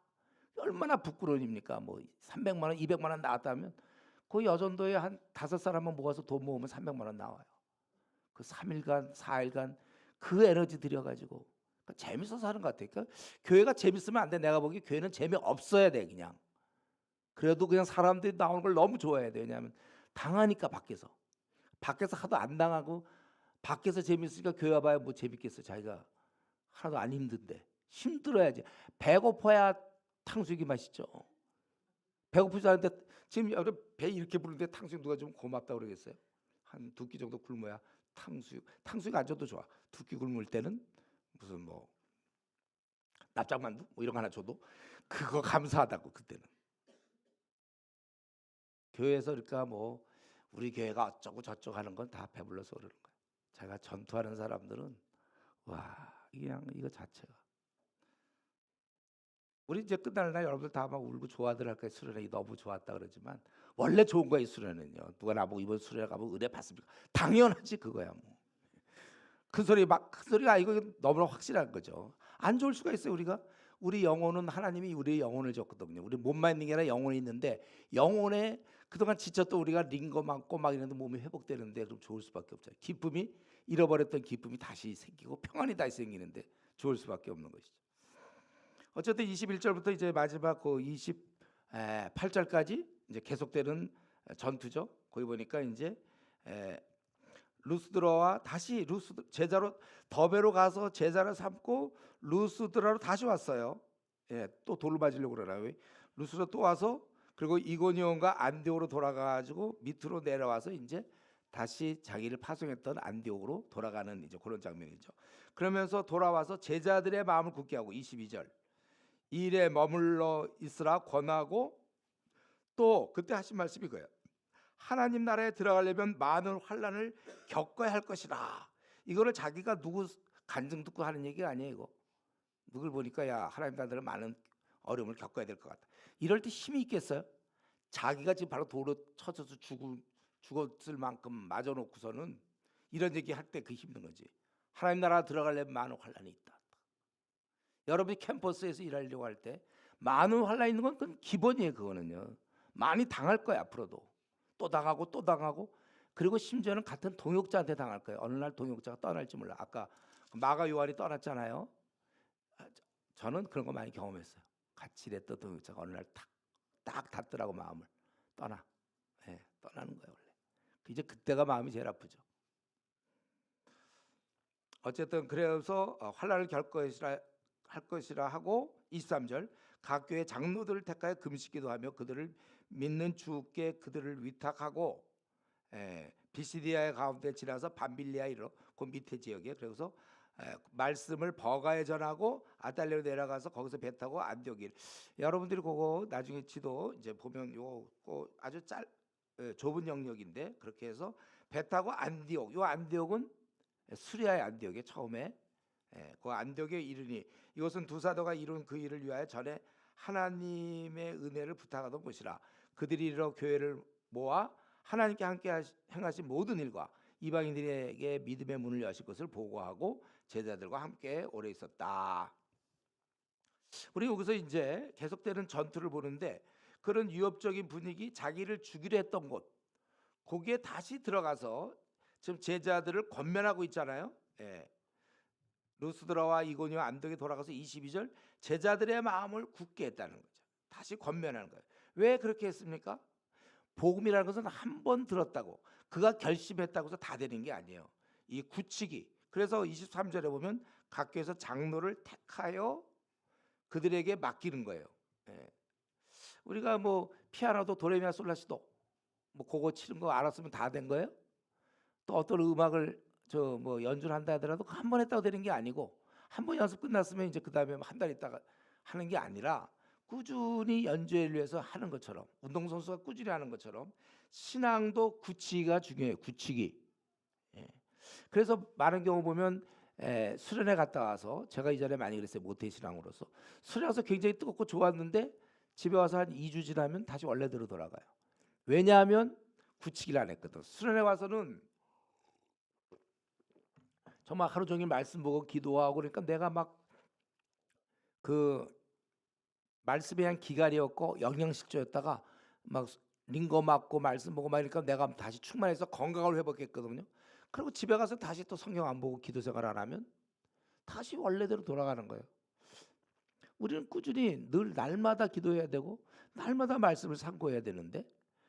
얼마나 부끄러운 일입니까? 뭐 300만 원, 200만 원 나왔다면 그 여전도에 한 5사람만 모아서 돈 모으면 300만 원 나와요. 그 3일간, 4일간 그 에너지 들여가지고 그러니까 재밌어서 하는 것 같아요. 그러니까 교회가 재밌으면 안 돼. 내가 보기에 교회는 재미없어야 돼 그냥. 그래도 그냥 사람들이 나오는 걸 너무 좋아해야 돼. 왜냐하면 당하니까 밖에서 하도 안 당하고 밖에서 재밌으니까 교회 와봐야 뭐 재밌겠어. 자기가 하나도 안 힘든데 힘들어야지. 배고파야 탕수육이 맛있죠. 배고프지 않은데 지금 여러분 배 이렇게 부르는데 탕수육 누가 좀 고맙다 그러겠어요? 한 2끼 정도 굶어야 탕수육 안 줘도 좋아. 2끼 굶을 때는 무슨 뭐 납작만두 뭐 이런 거 하나 줘도 그거 감사하다고 그때는. 교회에서 그러니까 뭐 우리 교회가 어쩌고 저쩌고 하는 건 다 배불러서 그러는 거예요. 제가 전투하는 사람들은 와 그냥 이거 자체가 우리 이제 끝날 날 여러분들 다 막 울고 좋아들 할 거예요. 수련회 너무 좋았다 그러지만 원래 좋은 거예요. 수련회는요. 누가 나보고 이번 수련회 가면 은혜 받습니까? 당연하지 그거야 뭐. 큰 소리가 아니고 너무나 확실한 거죠. 안 좋을 수가 있어요. 우리 영혼은 하나님이 우리의 영혼을 줬거든요. 우리 몸만 있는 게 아니라 영혼이 있는데 영혼에 그동안 지쳤던 우리가 링거 많고 막 이런데 몸이 회복되는데 그럼 좋을 수밖에 없잖아요. 기쁨이 잃어버렸던 기쁨이 다시 생기고 평안이 다시 생기는데 좋을 수밖에 없는 것이죠. 어쨌든 21절부터 이제 마지막 그 28절까지 이제 계속되는 전투죠. 거기 보니까 이제 루스드라와 다시 제자로 더베로 가서 제자를 삼고 루스드라로 다시 왔어요. 예, 또 돌을 맞으려고 그러나요? 루스드라 또 와서 그리고 이고니온과 안디옥으로 돌아가가지고 밑으로 내려와서 이제 다시 자기를 파송했던 안디옥으로 돌아가는 이제 그런 장면이죠. 그러면서 돌아와서 제자들의 마음을 굳게 하고 22절 이 일에 머물러 있으라 권하고 또 그때 하신 말씀이 그거예요. 하나님 나라에 들어가려면 많은 환난을 겪어야 할 것이라. 이거를 자기가 누구 간증 듣고 하는 얘기가 아니에요. 이거 누굴 보니까 야 하나님 나라에 많은 어려움을 겪어야 될 것 같다. 이럴 때 힘이 있겠어요? 자기가 지금 바로 도로 쳐져서 죽었을 만큼 맞아놓고서는 이런 얘기 할 때 그 힘든 거지. 하나님 나라 들어가려면 많은 환난이 있다. 여러분이 캠퍼스에서 일하려고 할 때 많은 환난 있는 건 그건 기본이에요. 그거는요. 많이 당할 거야 앞으로도. 또 당하고 또 당하고 그리고 심지어는 같은 동역자한테 당할 거예요. 어느 날 동역자가 떠날지 몰라. 아까 마가 요한이 떠났잖아요. 저는 그런 거 많이 경험했어요. 같이 일했던 동역자가 어느 날 딱 닫더라고 마음을. 떠나. 네, 떠나는 거예요 원래. 이제 그때가 마음이 제일 아프죠. 어쨌든 그래서 환난을 할 것이라 하고 23절 각 교회 장로들을 택하여 금식기도 하며 그들을 믿는 주께 그들을 위탁하고 비시디아의 가운데 지나서 밤빌리아 이르러 그 밑에 지역에 그래서 말씀을 버가에 전하고 아달리로 내려가서 거기서 배 타고 안디옥에 여러분들이 그거 나중에 지도 이제 보면 요거 아주 좁은 영역인데 그렇게 해서 배 타고 안디옥 요 안디옥은 수리아의 안디옥에 처음에 그 안독에 이르니 이것은 두 사도가 이룬 그 일을 위하여 전에 하나님의 은혜를 부탁하던 곳이라. 그들이 이르러 교회를 모아 하나님께 함께 행하신 모든 일과 이방인들에게 믿음의 문을 여실 것을 보고하고 제자들과 함께 오래 있었다. 우리 여기서 이제 계속되는 전투를 보는데 그런 위협적인 분위기, 자기를 죽이려 했던 곳, 거기에 다시 들어가서 지금 제자들을 권면하고 있잖아요. 루스드라와 이고니와 안독에 돌아가서 22절 제자들의 마음을 굳게 했다는 거죠. 다시 권면하는 거예요. 왜 그렇게 했습니까? 복음이라는 것은 한 번 들었다고 그가 결심했다고 해서 다 되는 게 아니에요. 이 굳히기. 그래서 23절에 보면 각 교회에서 장로를 택하여 그들에게 맡기는 거예요. 우리가 뭐 피아노도 도레미아 솔라시도 뭐 그거 치는 거 알았으면 다 된 거예요? 또 어떤 음악을 저 뭐 연주를 한다 하더라도 한 번 했다고 되는 게 아니고 한 번 연습 끝났으면 이제 그다음에 한 달 있다가 하는 게 아니라 꾸준히 연주를 위해서 하는 것처럼 운동선수가 꾸준히 하는 것처럼 신앙도 굳히기가 중요해요. 굳히기. 그래서 많은 경우 보면 수련회 갔다 와서 제가 이전에 많이 그랬어요. 모태신앙으로서 수련회 가서 굉장히 뜨겁고 좋았는데 집에 와서 한 2주 지나면 다시 원래대로 돌아가요. 왜냐하면 굳히기를 안 했거든. 수련회 와서는 정말 하루 종일 말씀 보고 기도하고 그러니까 내가 막 그 말씀에 대한 기갈이었고 영양실조였다가 막 링거 맞고 말씀 보고 막 이러니까 내가 다시 충만해서 건강을 회복했거든요. 그리고 집에 가서 다시 또 성경 안 보고 기도 생활 안 하면 다시 원래대로 돌아가는 거예요. 우리는 꾸준히 늘 날마다 기도해야 되고 날마다 말씀을 상고해야 되는데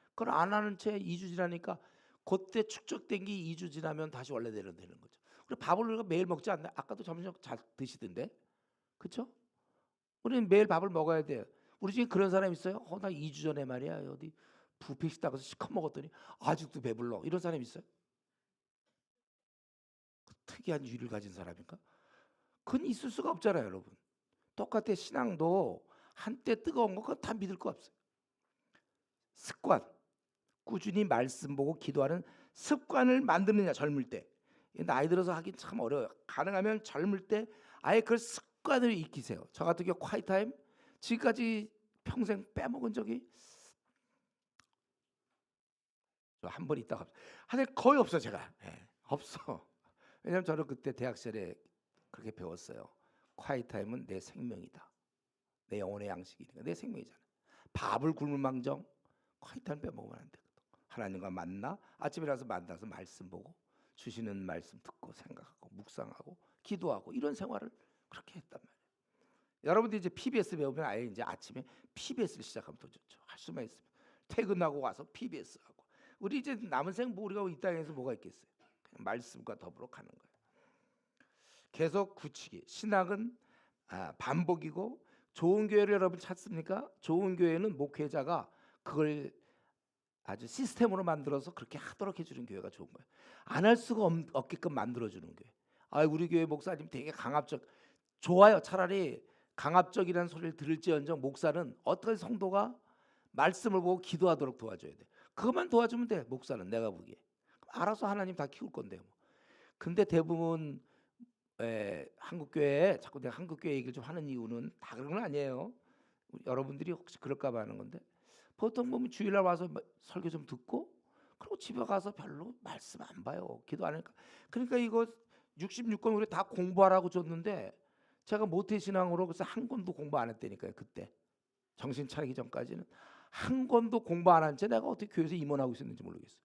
그걸 안 하는 채 2주 지나니까 그때 축적된 게 2주 지나면 다시 원래대로 되는 거죠. 그리고 밥을 우리가 매일 먹지 않나? 아까도 점심 잘 드시던데, 그렇죠? 우리는 매일 밥을 먹어야 돼요. 우리 중에 그런 사람 있어요? 나 2주 전에 말이야 어디 뷔페 식당 가서 시커 먹었더니 아직도 배불러. 이런 사람 있어요? 특이한 유를 가진 사람인가? 그건 있을 수가 없잖아요, 여러분. 똑같아 신앙도 한때 뜨거운 거 그거 다 믿을 거 없어요. 습관, 꾸준히 말씀 보고 기도하는 습관을 만드느냐 젊을 때. 나이 들어서 하긴 참 어려워요. 가능하면 젊을 때 아예 그 습관을 익히세요. 저 같은 경우 콰이트 타임 지금까지 평생 빼먹은 적이 한 번 있다가 사실 거의 없어 제가. 없어. 왜냐면 저는 그때 대학 시절에 그렇게 배웠어요. 콰이트 타임은 내 생명이다. 내 영혼의 양식이니까 내 생명이잖아. 밥을 굶을 망정 콰이트 타임 빼먹으면 안 되거든. 하나님과 만나 아침에 일어나서 만나서 말씀 보고 주시는 말씀 듣고 생각하고 묵상하고 기도하고 이런 생활을 그렇게 했단 말이에요. 여러분들이 이제 PBS 배우면 아예 이제 아침에 PBS를 시작하면 더 좋죠. 할 수만 있으면 퇴근하고 와서 PBS 하고 우리 이제 남은 생 뭐 우리가 이 땅에서 뭐가 있겠어요? 그냥 말씀과 더불어 가는 거예요. 계속 굳히기. 신학은 반복이고 좋은 교회를 여러분 찾습니까? 좋은 교회는 목회자가 그걸 아주 시스템으로 만들어서 그렇게 하도록 해주는 교회가 좋은 거예요. 안 할 수가 없게끔 만들어주는 교회. 우리 교회 목사님 되게 강압적. 좋아요. 차라리 강압적이라는 소리를 들을지언정 목사는 어떤 성도가 말씀을 보고 기도하도록 도와줘야 돼. 그것만 도와주면 돼. 목사는 내가 보기에. 알아서 하나님 다 키울 건데 뭐. 근데 대부분 한국 교회 자꾸 내가 한국 교회 얘기를 좀 하는 이유는 다 그런 건 아니에요. 여러분들이 혹시 그럴까 봐 하는 건데 보통 보면 주일날 와서 설교 좀 듣고 그리고 집에 가서 별로 말씀 안 봐요. 기도 안 하니까. 그러니까 이거 66권 우리 다 공부하라고 줬는데 제가 모태신앙으로 그래서 한 권도 공부 안 했다니까요. 그때 정신 차리기 전까지는 한 권도 공부 안 한 채 내가 어떻게 교회에서 임원하고 있었는지 모르겠어요.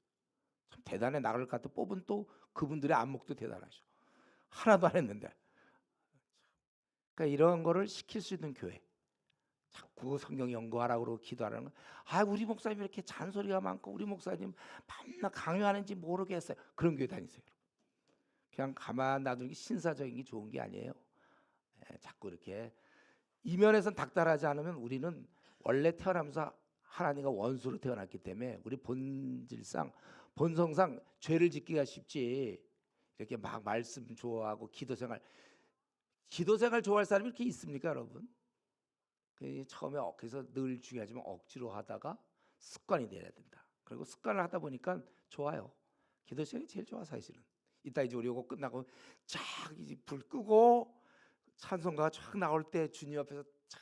참 대단해. 나를 갖다 뽑은 또 그분들의 안목도 대단하죠. 하나도 안 했는데. 그러니까 이런 거를 시킬 수 있는 교회. 자꾸 성경 연구하라고 그러고 기도하라는 거. 우리 목사님 이렇게 잔소리가 많고 우리 목사님 맨날 강요하는지 모르겠어요. 그런 교회 다니세요. 그냥 가만 놔두는 게 신사적인 게 좋은 게 아니에요. 자꾸 이렇게 이면에선 닥달하지 않으면 우리는 원래 태어나면서 하나님과 원수로 태어났기 때문에 우리 본질상 본성상 죄를 짓기가 쉽지. 이렇게 막 말씀 좋아하고 기도 생활 좋아할 사람이 이렇게 있습니까, 여러분? 처음에 그래서 늘 중요하지만 억지로 하다가 습관이 돼야 된다. 그리고 습관을 하다 보니까 좋아요. 기도 시간이 제일 좋아 사실은. 이따 이제 우리 요거 끝나고 쫙 이제 불 끄고 찬송가가 쫙 나올 때 주님 앞에서 쫙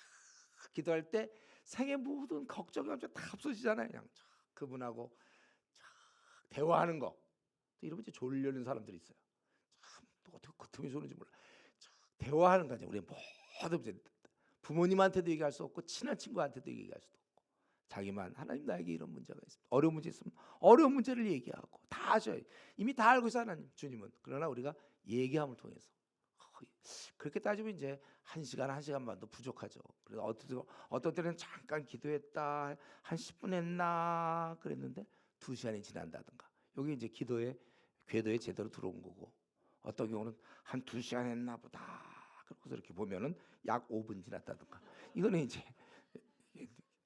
기도할 때 생의 모든 걱정이 다 없어지잖아요. 그냥 쫙 그분하고 쫙 대화하는 거. 또 이러면 이제 졸려는 사람들이 있어요. 참 또 어떻게 그 틈이 좋은지 몰라. 쫙 대화하는 거죠. 우리 모두 이제 부모님한테도 얘기할 수 없고 친한 친구한테도 얘기할 수도 없고 자기만 하나님 나에게 이런 문제가 있습니다. 어려운 문제 있으면 어려운 문제를 얘기하고 다 아셔요. 이미 다 알고 있어 하나님 주님은. 그러나 우리가 얘기함을 통해서 그렇게 따지면 이제 1시간 1시간 반도 부족하죠. 그래서 어떤 때는 잠깐 기도했다 한 10분 했나 그랬는데 2시간이 지난다든가. 여기 이제 궤도에 제대로 들어온 거고 어떤 경우는 한 2시간 했나 보다. 그러고서 이렇게 보면은 약 5분 지났다든가. 이거는 이제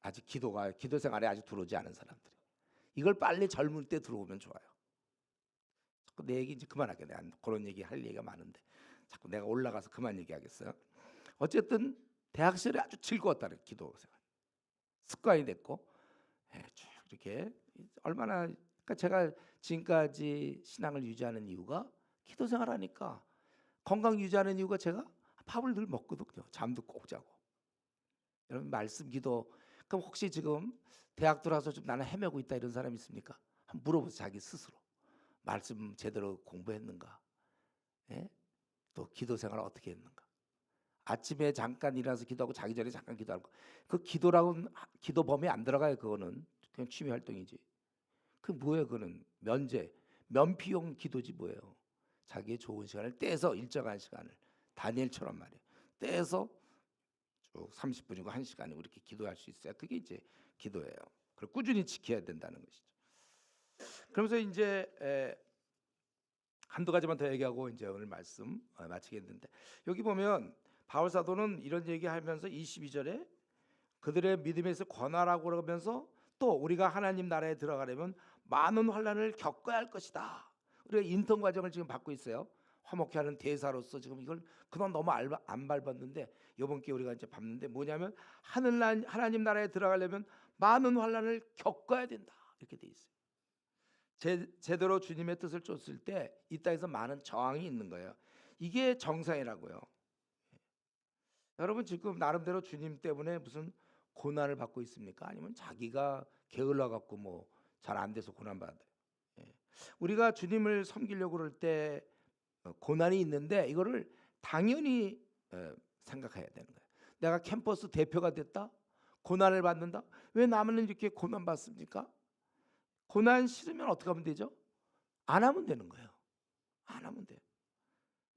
아직 기도 생활에 아직 들어오지 않은 사람들이. 이걸 빨리 젊을 때 들어오면 좋아요. 자꾸 내 얘기 이제 그만하게. 내가 그런 얘기 할 얘기가 많은데 자꾸 내가 올라가서 그만 얘기하겠어요. 어쨌든 대학 시절에 아주 즐거웠다는 기도 생활. 습관이 됐고 쭉 이렇게 얼마나 그러니까 제가 지금까지 신앙을 유지하는 이유가 기도 생활하니까 건강 유지하는 이유가 제가 밥을 늘 먹거든요. 잠도 꼭 자고. 여러분 말씀 기도. 그럼 혹시 지금 대학 들어와서 좀 나는 헤매고 있다 이런 사람 있습니까? 한번 물어보세요. 자기 스스로. 말씀 제대로 공부했는가? 예? 또 기도 생활 어떻게 했는가? 아침에 잠깐 일어나서 기도하고 자기 전에 잠깐 기도하고 그 기도라고는 기도 범위에 안 들어가요. 그거는 그냥 취미 활동이지. 그 뭐예요? 그거는 면피용 기도지 뭐예요? 자기의 좋은 시간을 떼서 일정한 시간을 다니엘처럼 말이에요. 떼서 쭉 30분이고 1시간이고 이렇게 기도할 수 있어야 그게 이제 기도예요. 그걸 꾸준히 지켜야 된다는 것이죠. 그러면서 이제 한두 가지만 더 얘기하고 이제 오늘 말씀 마치겠는데 여기 보면 바울 사도는 이런 얘기하면서 22절에 그들의 믿음에서 권하라고 그러면서 또 우리가 하나님 나라에 들어가려면 많은 환난을 겪어야 할 것이다. 우리가 인턴 과정을 지금 받고 있어요. 화목케 하는 대사로서 지금 이걸 그동안 너무 안 밟았는데 이번 기회에 우리가 이제 밟는데 뭐냐면 하나님 나라에 들어가려면 많은 환난을 겪어야 된다. 이렇게 돼 있어요. 제대로 주님의 뜻을 쫓을 때 이 땅에서 많은 저항이 있는 거예요. 이게 정상이라고요. 여러분 지금 나름대로 주님 때문에 무슨 고난을 받고 있습니까? 아니면 자기가 게을러 갖고 뭐 잘 안 돼서 고난 받아요? 우리가 주님을 섬기려고 그럴 때 고난이 있는데 이거를 당연히 생각해야 되는 거예요. 내가 캠퍼스 대표가 됐다? 고난을 받는다? 왜 남은 이렇게 고난 받습니까? 고난 싫으면 어떻게 하면 되죠? 안 하면 되는 거예요. 안 하면 돼요.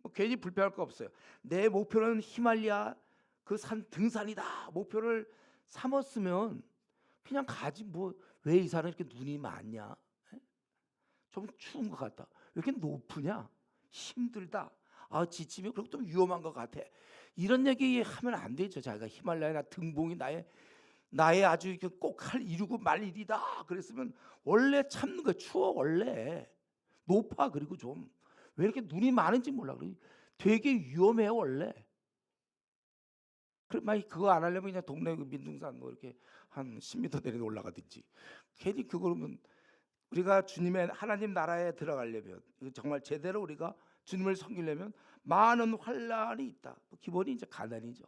뭐 괜히 불평할 거 없어요. 내 목표는 히말리아 그 산 등산이다. 목표를 삼았으면 그냥 가지 뭐 왜 이 산은 이렇게 눈이 많냐? 좀 추운 것 같다. 왜 이렇게 높으냐? 힘들다. 아 지치면 그리고 좀 위험한 것 같아. 이런 얘기 하면 안 되죠. 자기가 히말라야나 등봉이 나의 아주 이렇게 꼭 이루고 말 일이다. 그랬으면 원래 참는 거 추워 원래 높아. 그리고 좀 왜 이렇게 눈이 많은지 몰라. 되게 위험해요 원래. 그럼 막 그거 안 하려면 그냥 동네 그 민둥산 뭐 이렇게 한 10m 내려 올라가든지. 괜히 그거면 우리가 주님의 하나님 나라에 들어가려면 정말 제대로 우리가 주님을 섬기려면 많은 환란이 있다. 기본이 이제 가난이죠.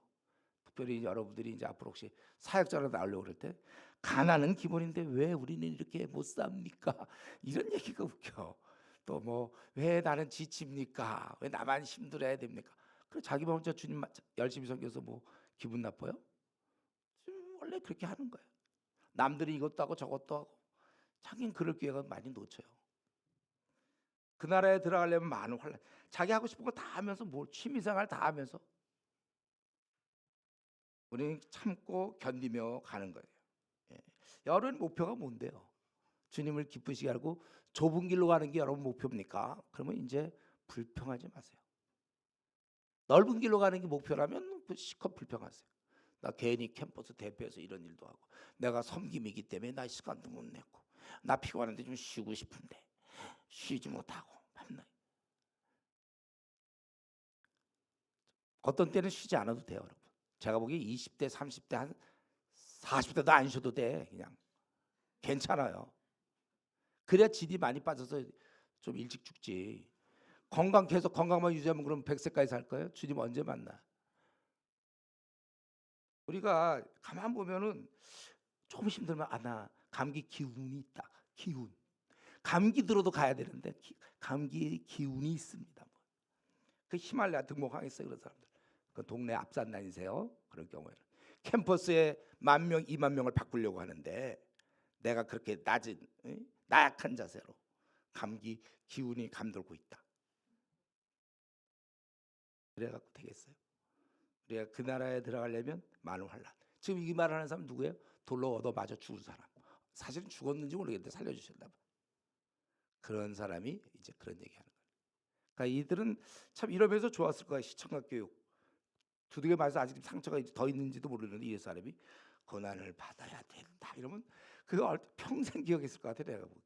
특별히 여러분들이 이제 앞으로 혹시 사역자로 나오려고 그럴 때 가난은 기본인데 왜 우리는 이렇게 못 삽니까? 이런 얘기가 웃겨. 또 뭐 왜 나는 지칩니까? 왜 나만 힘들어야 됩니까? 그래 자기만 혼자 주님 열심히 섬겨서 뭐 기분 나빠요? 원래 그렇게 하는 거예요. 남들이 이것도 하고 저것도 하고 자기는 그럴 기회가 많이 놓쳐요. 그 나라에 들어가려면 많은 환란. 자기 하고 싶은 거 다 하면서 뭘 취미생활 다 하면서 우리는 참고 견디며 가는 거예요. 예. 여러분 목표가 뭔데요? 주님을 기쁘시게 하고 좁은 길로 가는 게 여러분 목표입니까? 그러면 이제 불평하지 마세요. 넓은 길로 가는 게 목표라면 실컷 불평하세요. 나 괜히 캠퍼스 대표해서 이런 일도 하고 내가 섬김이기 때문에 나 시간도 못 내고 나 피곤한데 좀 쉬고 싶은데 쉬지 못하고 밤낮. 어떤 때는 쉬지 않아도 돼요 여러분. 제가 보기에 20대 30대 한 40대도 안 쉬어도 돼. 그냥 괜찮아요. 그래야 질이 많이 빠져서 좀 일찍 죽지. 계속 건강만 유지하면 그럼 100세까지 살 거예요? 주님 언제 만나? 우리가 가만 보면은 조금 힘들면 나 감기 기운이 있다. 기운. 감기 들어도 가야 되는데 감기 기운이 있습니다. 그 히말라야 등록하겠어요 그런 사람들. 그 동네 앞산 다니세요. 그런 경우에는 캠퍼스에 10,000명, 20,000명을 바꾸려고 하는데 내가 그렇게 낮은 나약한 자세로 감기 기운이 감돌고 있다. 그래갖고 되겠어요? 우리가 그 나라에 들어가려면 많은 환란. 지금 이 말하는 사람 누구예요? 돌로 얻어 맞아 죽은 사람. 사실은 죽었는지 모르겠는데 살려주셨나 봐. 그런 사람이 이제 그런 얘기하는 거예요. 그러니까 이들은 참 이러면서 좋았을 거야. 시청각 교육 두들겨 맞아서 아직 상처가 더 있는지도 모르는데 이 사람이 고난을 받아야 된다 이러면 그거 평생 기억했을 것 같아 내가 보기.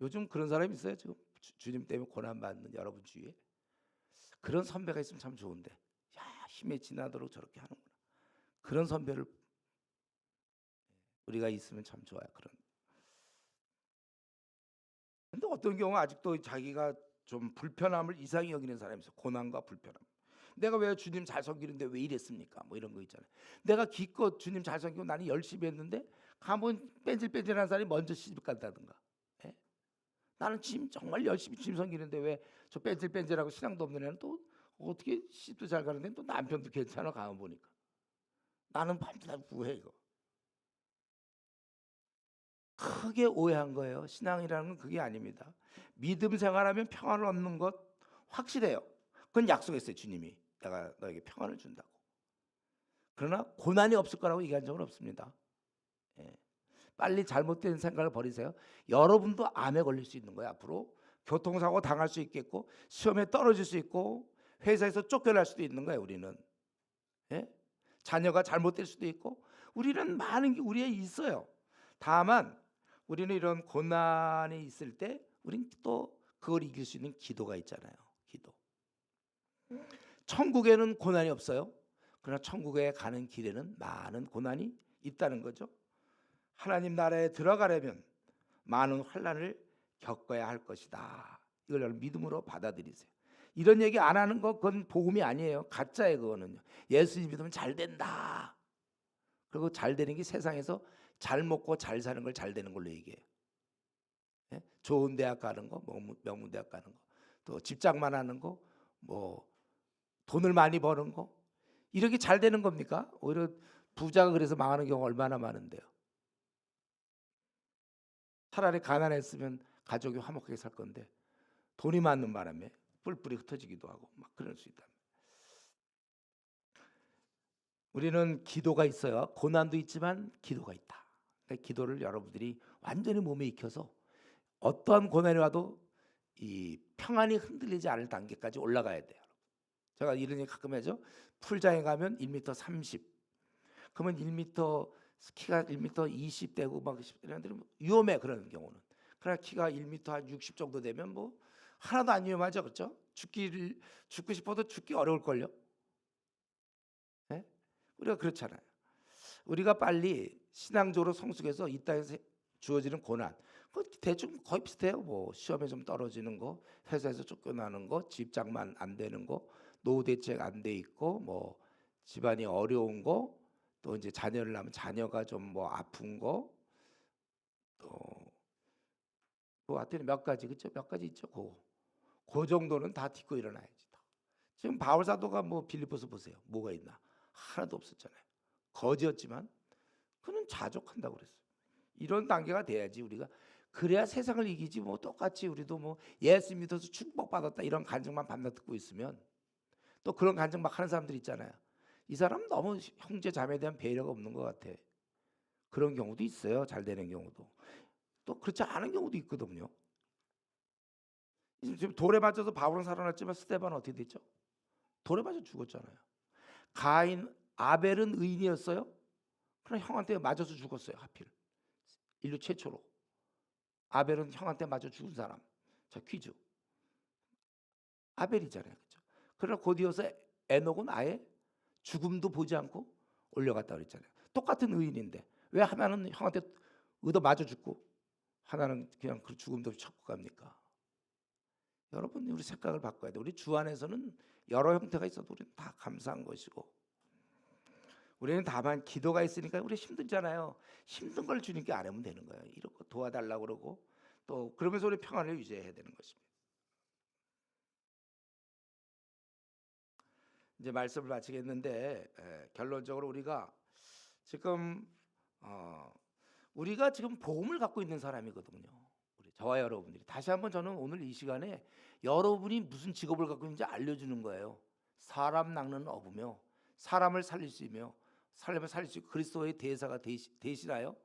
요즘 그런 사람이 있어요 지금 주님 때문에 고난 받는 여러분 주위에. 그런 선배가 있으면 참 좋은데 야 힘에 지나도록 저렇게 하는구나. 그런 선배를 우리가 있으면 참 좋아요. 그런. 근데 어떤 경우 아직도 자기가 좀 불편함을 이상히 여기는 사람이 있어. 고난과 불편함. 내가 왜 주님 잘 섬기는데 왜 이랬습니까? 뭐 이런 거 있잖아요. 내가 기껏 주님 잘 섬기고 나는 열심히 했는데 가면 뺀질뺀질한 사람이 먼저 시집 간다든가. 예? 나는 지금 정말 열심히 주님 섬기는데 왜 저 뺀질뺀질하고 신앙도 없는 애는 또 어떻게 시집도 잘 가는데 또 남편도 괜찮아 가만 보니까. 나는 밤낮 구해 이거. 크게 오해한 거예요. 신앙이라는 건 그게 아닙니다. 믿음 생활하면 평안을 얻는 것 확실해요. 그건 약속했어요 주님이. 내가 너에게 평안을 준다고. 그러나 고난이 없을 거라고 얘기한 적은 없습니다. 예. 빨리 잘못된 생각을 버리세요. 여러분도 암에 걸릴 수 있는 거예요. 앞으로 교통사고 당할 수 있겠고 시험에 떨어질 수 있고 회사에서 쫓겨날 수도 있는 거예요. 우리는. 예? 자녀가 잘못될 수도 있고 우리는 많은 게 우리에 있어요. 다만 우리는 이런 고난이 있을 때 우린 또 그걸 이길 수 있는 기도가 있잖아요. 기도. 천국에는 고난이 없어요. 그러나 천국에 가는 길에는 많은 고난이 있다는 거죠. 하나님 나라에 들어가려면 많은 환난을 겪어야 할 것이다. 이걸 여러분 믿음으로 받아들이세요. 이런 얘기 안 하는 거 그건 복음이 아니에요. 가짜예요 그거는요. 예수 믿으면 잘 된다. 그리고 잘 되는 게 세상에서 잘 먹고 잘 사는 걸 잘 되는 걸로 얘기해요. 예? 좋은 대학 가는 거, 명문 대학 가는 거, 또 직장만 하는 거, 뭐 돈을 많이 버는 거 이렇게 잘 되는 겁니까? 오히려 부자가 그래서 망하는 경우 얼마나 많은데요. 차라리 가난했으면 가족이 화목하게 살 건데 돈이 많는 바람에 뿔뿔이 흩어지기도 하고 막 그럴 수 있다. 우리는 기도가 있어요. 고난도 있지만 기도가 있다. 그러니까 기도를 여러분들이 완전히 몸에 익혀서 어떠한 고난이 와도 이 평안이 흔들리지 않을 단계까지 올라가야 돼요. 제가 이런 얘기 가끔 하죠. 풀장에 가면 1m 30. 그러면 1m 키가 1m 20 되고 막 이런 데는 위험해 그런 경우는. 그러나 키가 1m 한 60 정도 되면 뭐 하나도 안 위험하죠, 그렇죠? 죽고 싶어도 죽기 어려울 걸요. 네? 우리가 그렇잖아요. 우리가 빨리 신앙적으로 성숙해서 이 땅에서 주어지는 고난, 그 대충 거의 비슷해요. 뭐 시험에 좀 떨어지는 거, 회사에서 쫓겨나는 거, 집장만 안 되는 거, 노후 대책 안 돼 있고, 뭐 집안이 어려운 거, 또 이제 자녀를 낳으면 자녀가 좀 뭐 아픈 거, 또뭐 하여튼 몇 가지 그죠? 몇 가지 있죠. 그 정도는 다 딛고 일어나야지. 지금 바울 사도가 뭐 빌립보서 보세요. 뭐가 있나? 하나도 없었잖아요. 거지였지만 그는 자족한다고 그랬어요. 이런 단계가 돼야지 우리가 그래야 세상을 이기지. 뭐 똑같이 우리도 뭐 예수 믿어서 축복받았다 이런 간증만 반나 듣고 있으면 또 그런 간증 막 하는 사람들 있잖아요. 이 사람 너무 형제 자매에 대한 배려가 없는 것 같아. 그런 경우도 있어요. 잘 되는 경우도. 또 그렇지 않은 경우도 있거든요. 지금 돌에 맞아서 바울은 살아났지만 스데반은 어떻게 됐죠? 돌에 맞아 죽었잖아요. 가인 아벨은 의인이었어요. 그러나 형한테 맞아서 죽었어요. 하필 인류 최초로. 아벨은 형한테 맞아 죽은 사람. 자 퀴즈. 아벨이잖아요. 그렇죠? 그러나 곧 이어서 에녹은 아예 죽음도 보지 않고 올려갔다 그랬잖아요. 똑같은 의인인데 왜 하나는 형한테 얻어 맞아 죽고 하나는 그냥 그 죽음도 쳤고 갑니까? 여러분 우리 생각을 바꿔야 돼. 우리 주 안에서는 여러 형태가 있어도 우리는 다 감사한 것이고, 우리는 다만 기도가 있으니까 우리 힘들잖아요. 힘든 걸 주님께 안 하면 되는 거예요. 이런 거 도와달라고 그러고, 또 그러면서 우리 평안을 유지해야 되는 것입니다. 이제 말씀을 마치겠는데, 결론적으로 우리가 지금 우리가 지금 복음을 갖고 있는 사람이거든요. 우리 저와 여러분들이 다시 한번 저는 오늘 이 시간에 여러분이 무슨 직업을 갖고 있는지 알려주는 거예요. 사람 낚는 어부며 사람을 살릴 수 있며 살림을 살릴 수 있고 그리스도의 대사가 되시나요?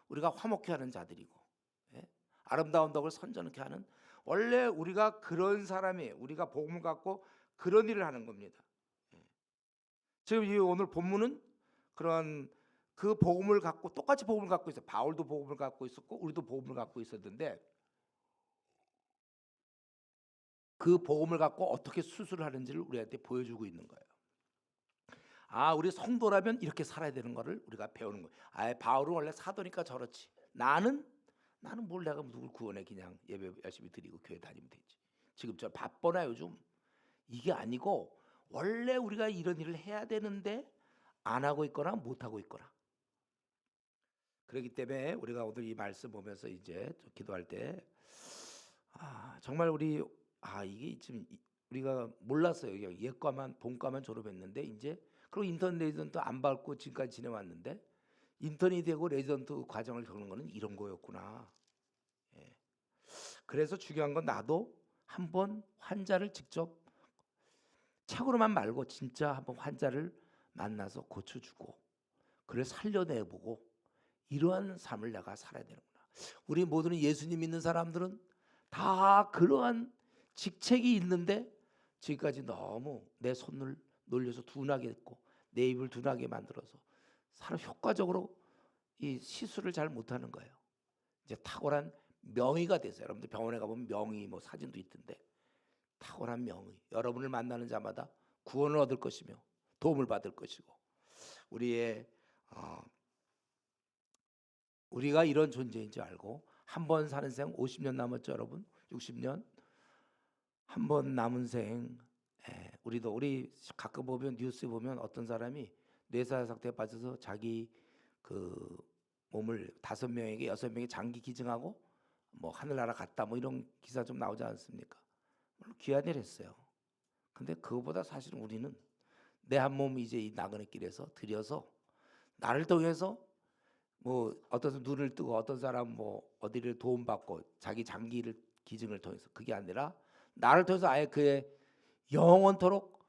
우리가 화목케 하는 자들이고, 예? 아름다운 덕을 선전케 하는, 원래 우리가 그런 사람이, 우리가 복음을 갖고 그런 일을 하는 겁니다. 예. 지금 이 오늘 본문은 그런 그 복음을 갖고 똑같이 복음을 갖고 있어. 바울도 복음을 갖고 있었고 우리도 복음을 갖고 있었는데, 그 복음을 갖고 어떻게 수술을 하는지를 우리한테 보여주고 있는 거예요. 아, 우리 성도라면 이렇게 살아야 되는 거를 우리가 배우는 거예요. 아, 바울은 원래 사도니까 저렇지. 나는 뭘 내가 누굴 구원해, 그냥 예배 열심히 드리고 교회 다니면 되지. 지금 저 바쁘나 요즘. 이게 아니고 원래 우리가 이런 일을 해야 되는데 안 하고 있거나 못 하고 있거나. 그렇기 때문에 우리가 오늘 이 말씀 보면서 이제 기도할 때 정말 우리 이게 지금 우리가 몰랐어요. 그냥 예과만 본과만 졸업했는데 이제 그리고 인턴 레지던트 안 받고 지금까지 지내왔는데, 인턴이 되고 레지던트 과정을 겪는 거는 이런 거였구나. 예. 그래서 중요한 건 나도 한번 환자를 직접 책으로만 말고 진짜 한번 환자를 만나서 고쳐주고 그를 살려내보고 이러한 삶을 내가 살아야 되는구나. 우리 모두는 예수님 믿는 사람들은 다 그러한 직책이 있는데 지금까지 너무 내 손을 놀려서 둔하게 했고 내 입을 둔하게 만들어서 사람 효과적으로 이 시술을 잘 못하는 거예요. 이제 탁월한 명의가 됐어요. 여러분들 병원에 가보면 명의 뭐 사진도 있던데, 탁월한 명의, 여러분을 만나는 자마다 구원을 얻을 것이며 도움을 받을 것이고, 우리가 이런 존재인 줄 알고, 한 번 사는 생 50년 남았죠 여러분. 60년 한 번 남은 생. 우리 가끔 보면 뉴스 보면 어떤 사람이 뇌사 상태에 빠져서 자기 그 몸을 5명에게 6명이 장기 기증하고 뭐 하늘나라 갔다 뭐 이런 기사 좀 나오지 않습니까? 물론 귀한 일 했어요. 근데 그거보다 사실은 우리는 내 한 몸 이제 이 나그네 길에서 들여서 나를 통해서 뭐 어떤 사람 눈을 뜨고 어떤 사람 뭐 어디를 도움받고 자기 장기를 기증을 통해서, 그게 아니라 나를 통해서 아예 그의 영원토록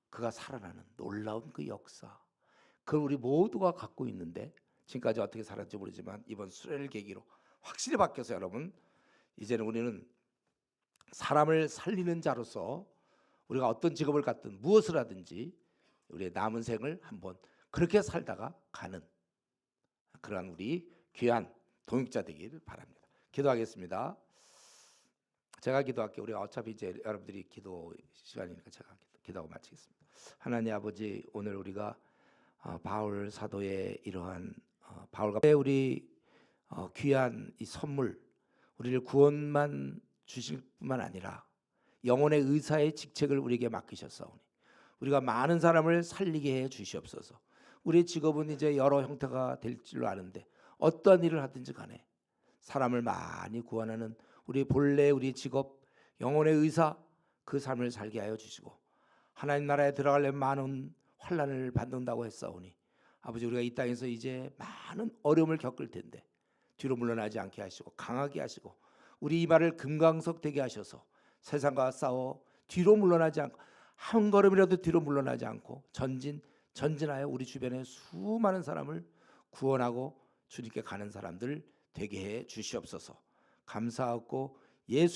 그가 살아나는 놀라운 그 역사, 그걸 우리 모두가 갖고 있는데 지금까지 어떻게 살았는지 모르지만 이번 수련을 계기로 확실히 바뀌어서 여러분 이제는 우리는 사람을 살리는 자로서 우리가 어떤 직업을 갖든 무엇을 하든지 우리의 남은 생을 한번 그렇게 살다가 가는 그러한 우리 귀한 동역자 되기를 바랍니다. 기도하겠습니다. 제가 기도할게요. 우리 어차피 이제 여러분들이 기도 시간이니까 제가 기도하고 마치겠습니다. 하나님 아버지, 오늘 우리가 바울 사도의 이러한 바울과 우리 귀한 이 선물, 우리를 구원만 주실 뿐만 아니라 영혼의 의사의 직책을 우리에게 맡기셨사오니 우리가 많은 사람을 살리게 해 주시옵소서. 우리의 직업은 이제 여러 형태가 될 줄로 아는데 어떠한 일을 하든지 간에 사람을 많이 구원하는 우리 본래 우리 직업, 영혼의 의사, 그 삶을 살게 하여 주시고, 하나님 나라에 들어가려면 많은 환난을 받는다고 했사오니 아버지, 우리가 이 땅에서 이제 많은 어려움을 겪을 텐데 뒤로 물러나지 않게 하시고 강하게 하시고 우리 이마를 금강석 되게 하셔서 세상과 싸워 뒤로 물러나지 않고 한 걸음이라도 뒤로 물러나지 않고 전진하여 우리 주변에 수많은 사람을 구원하고 주님께 가는 사람들 되게 해 주시옵소서. 감사하고 예수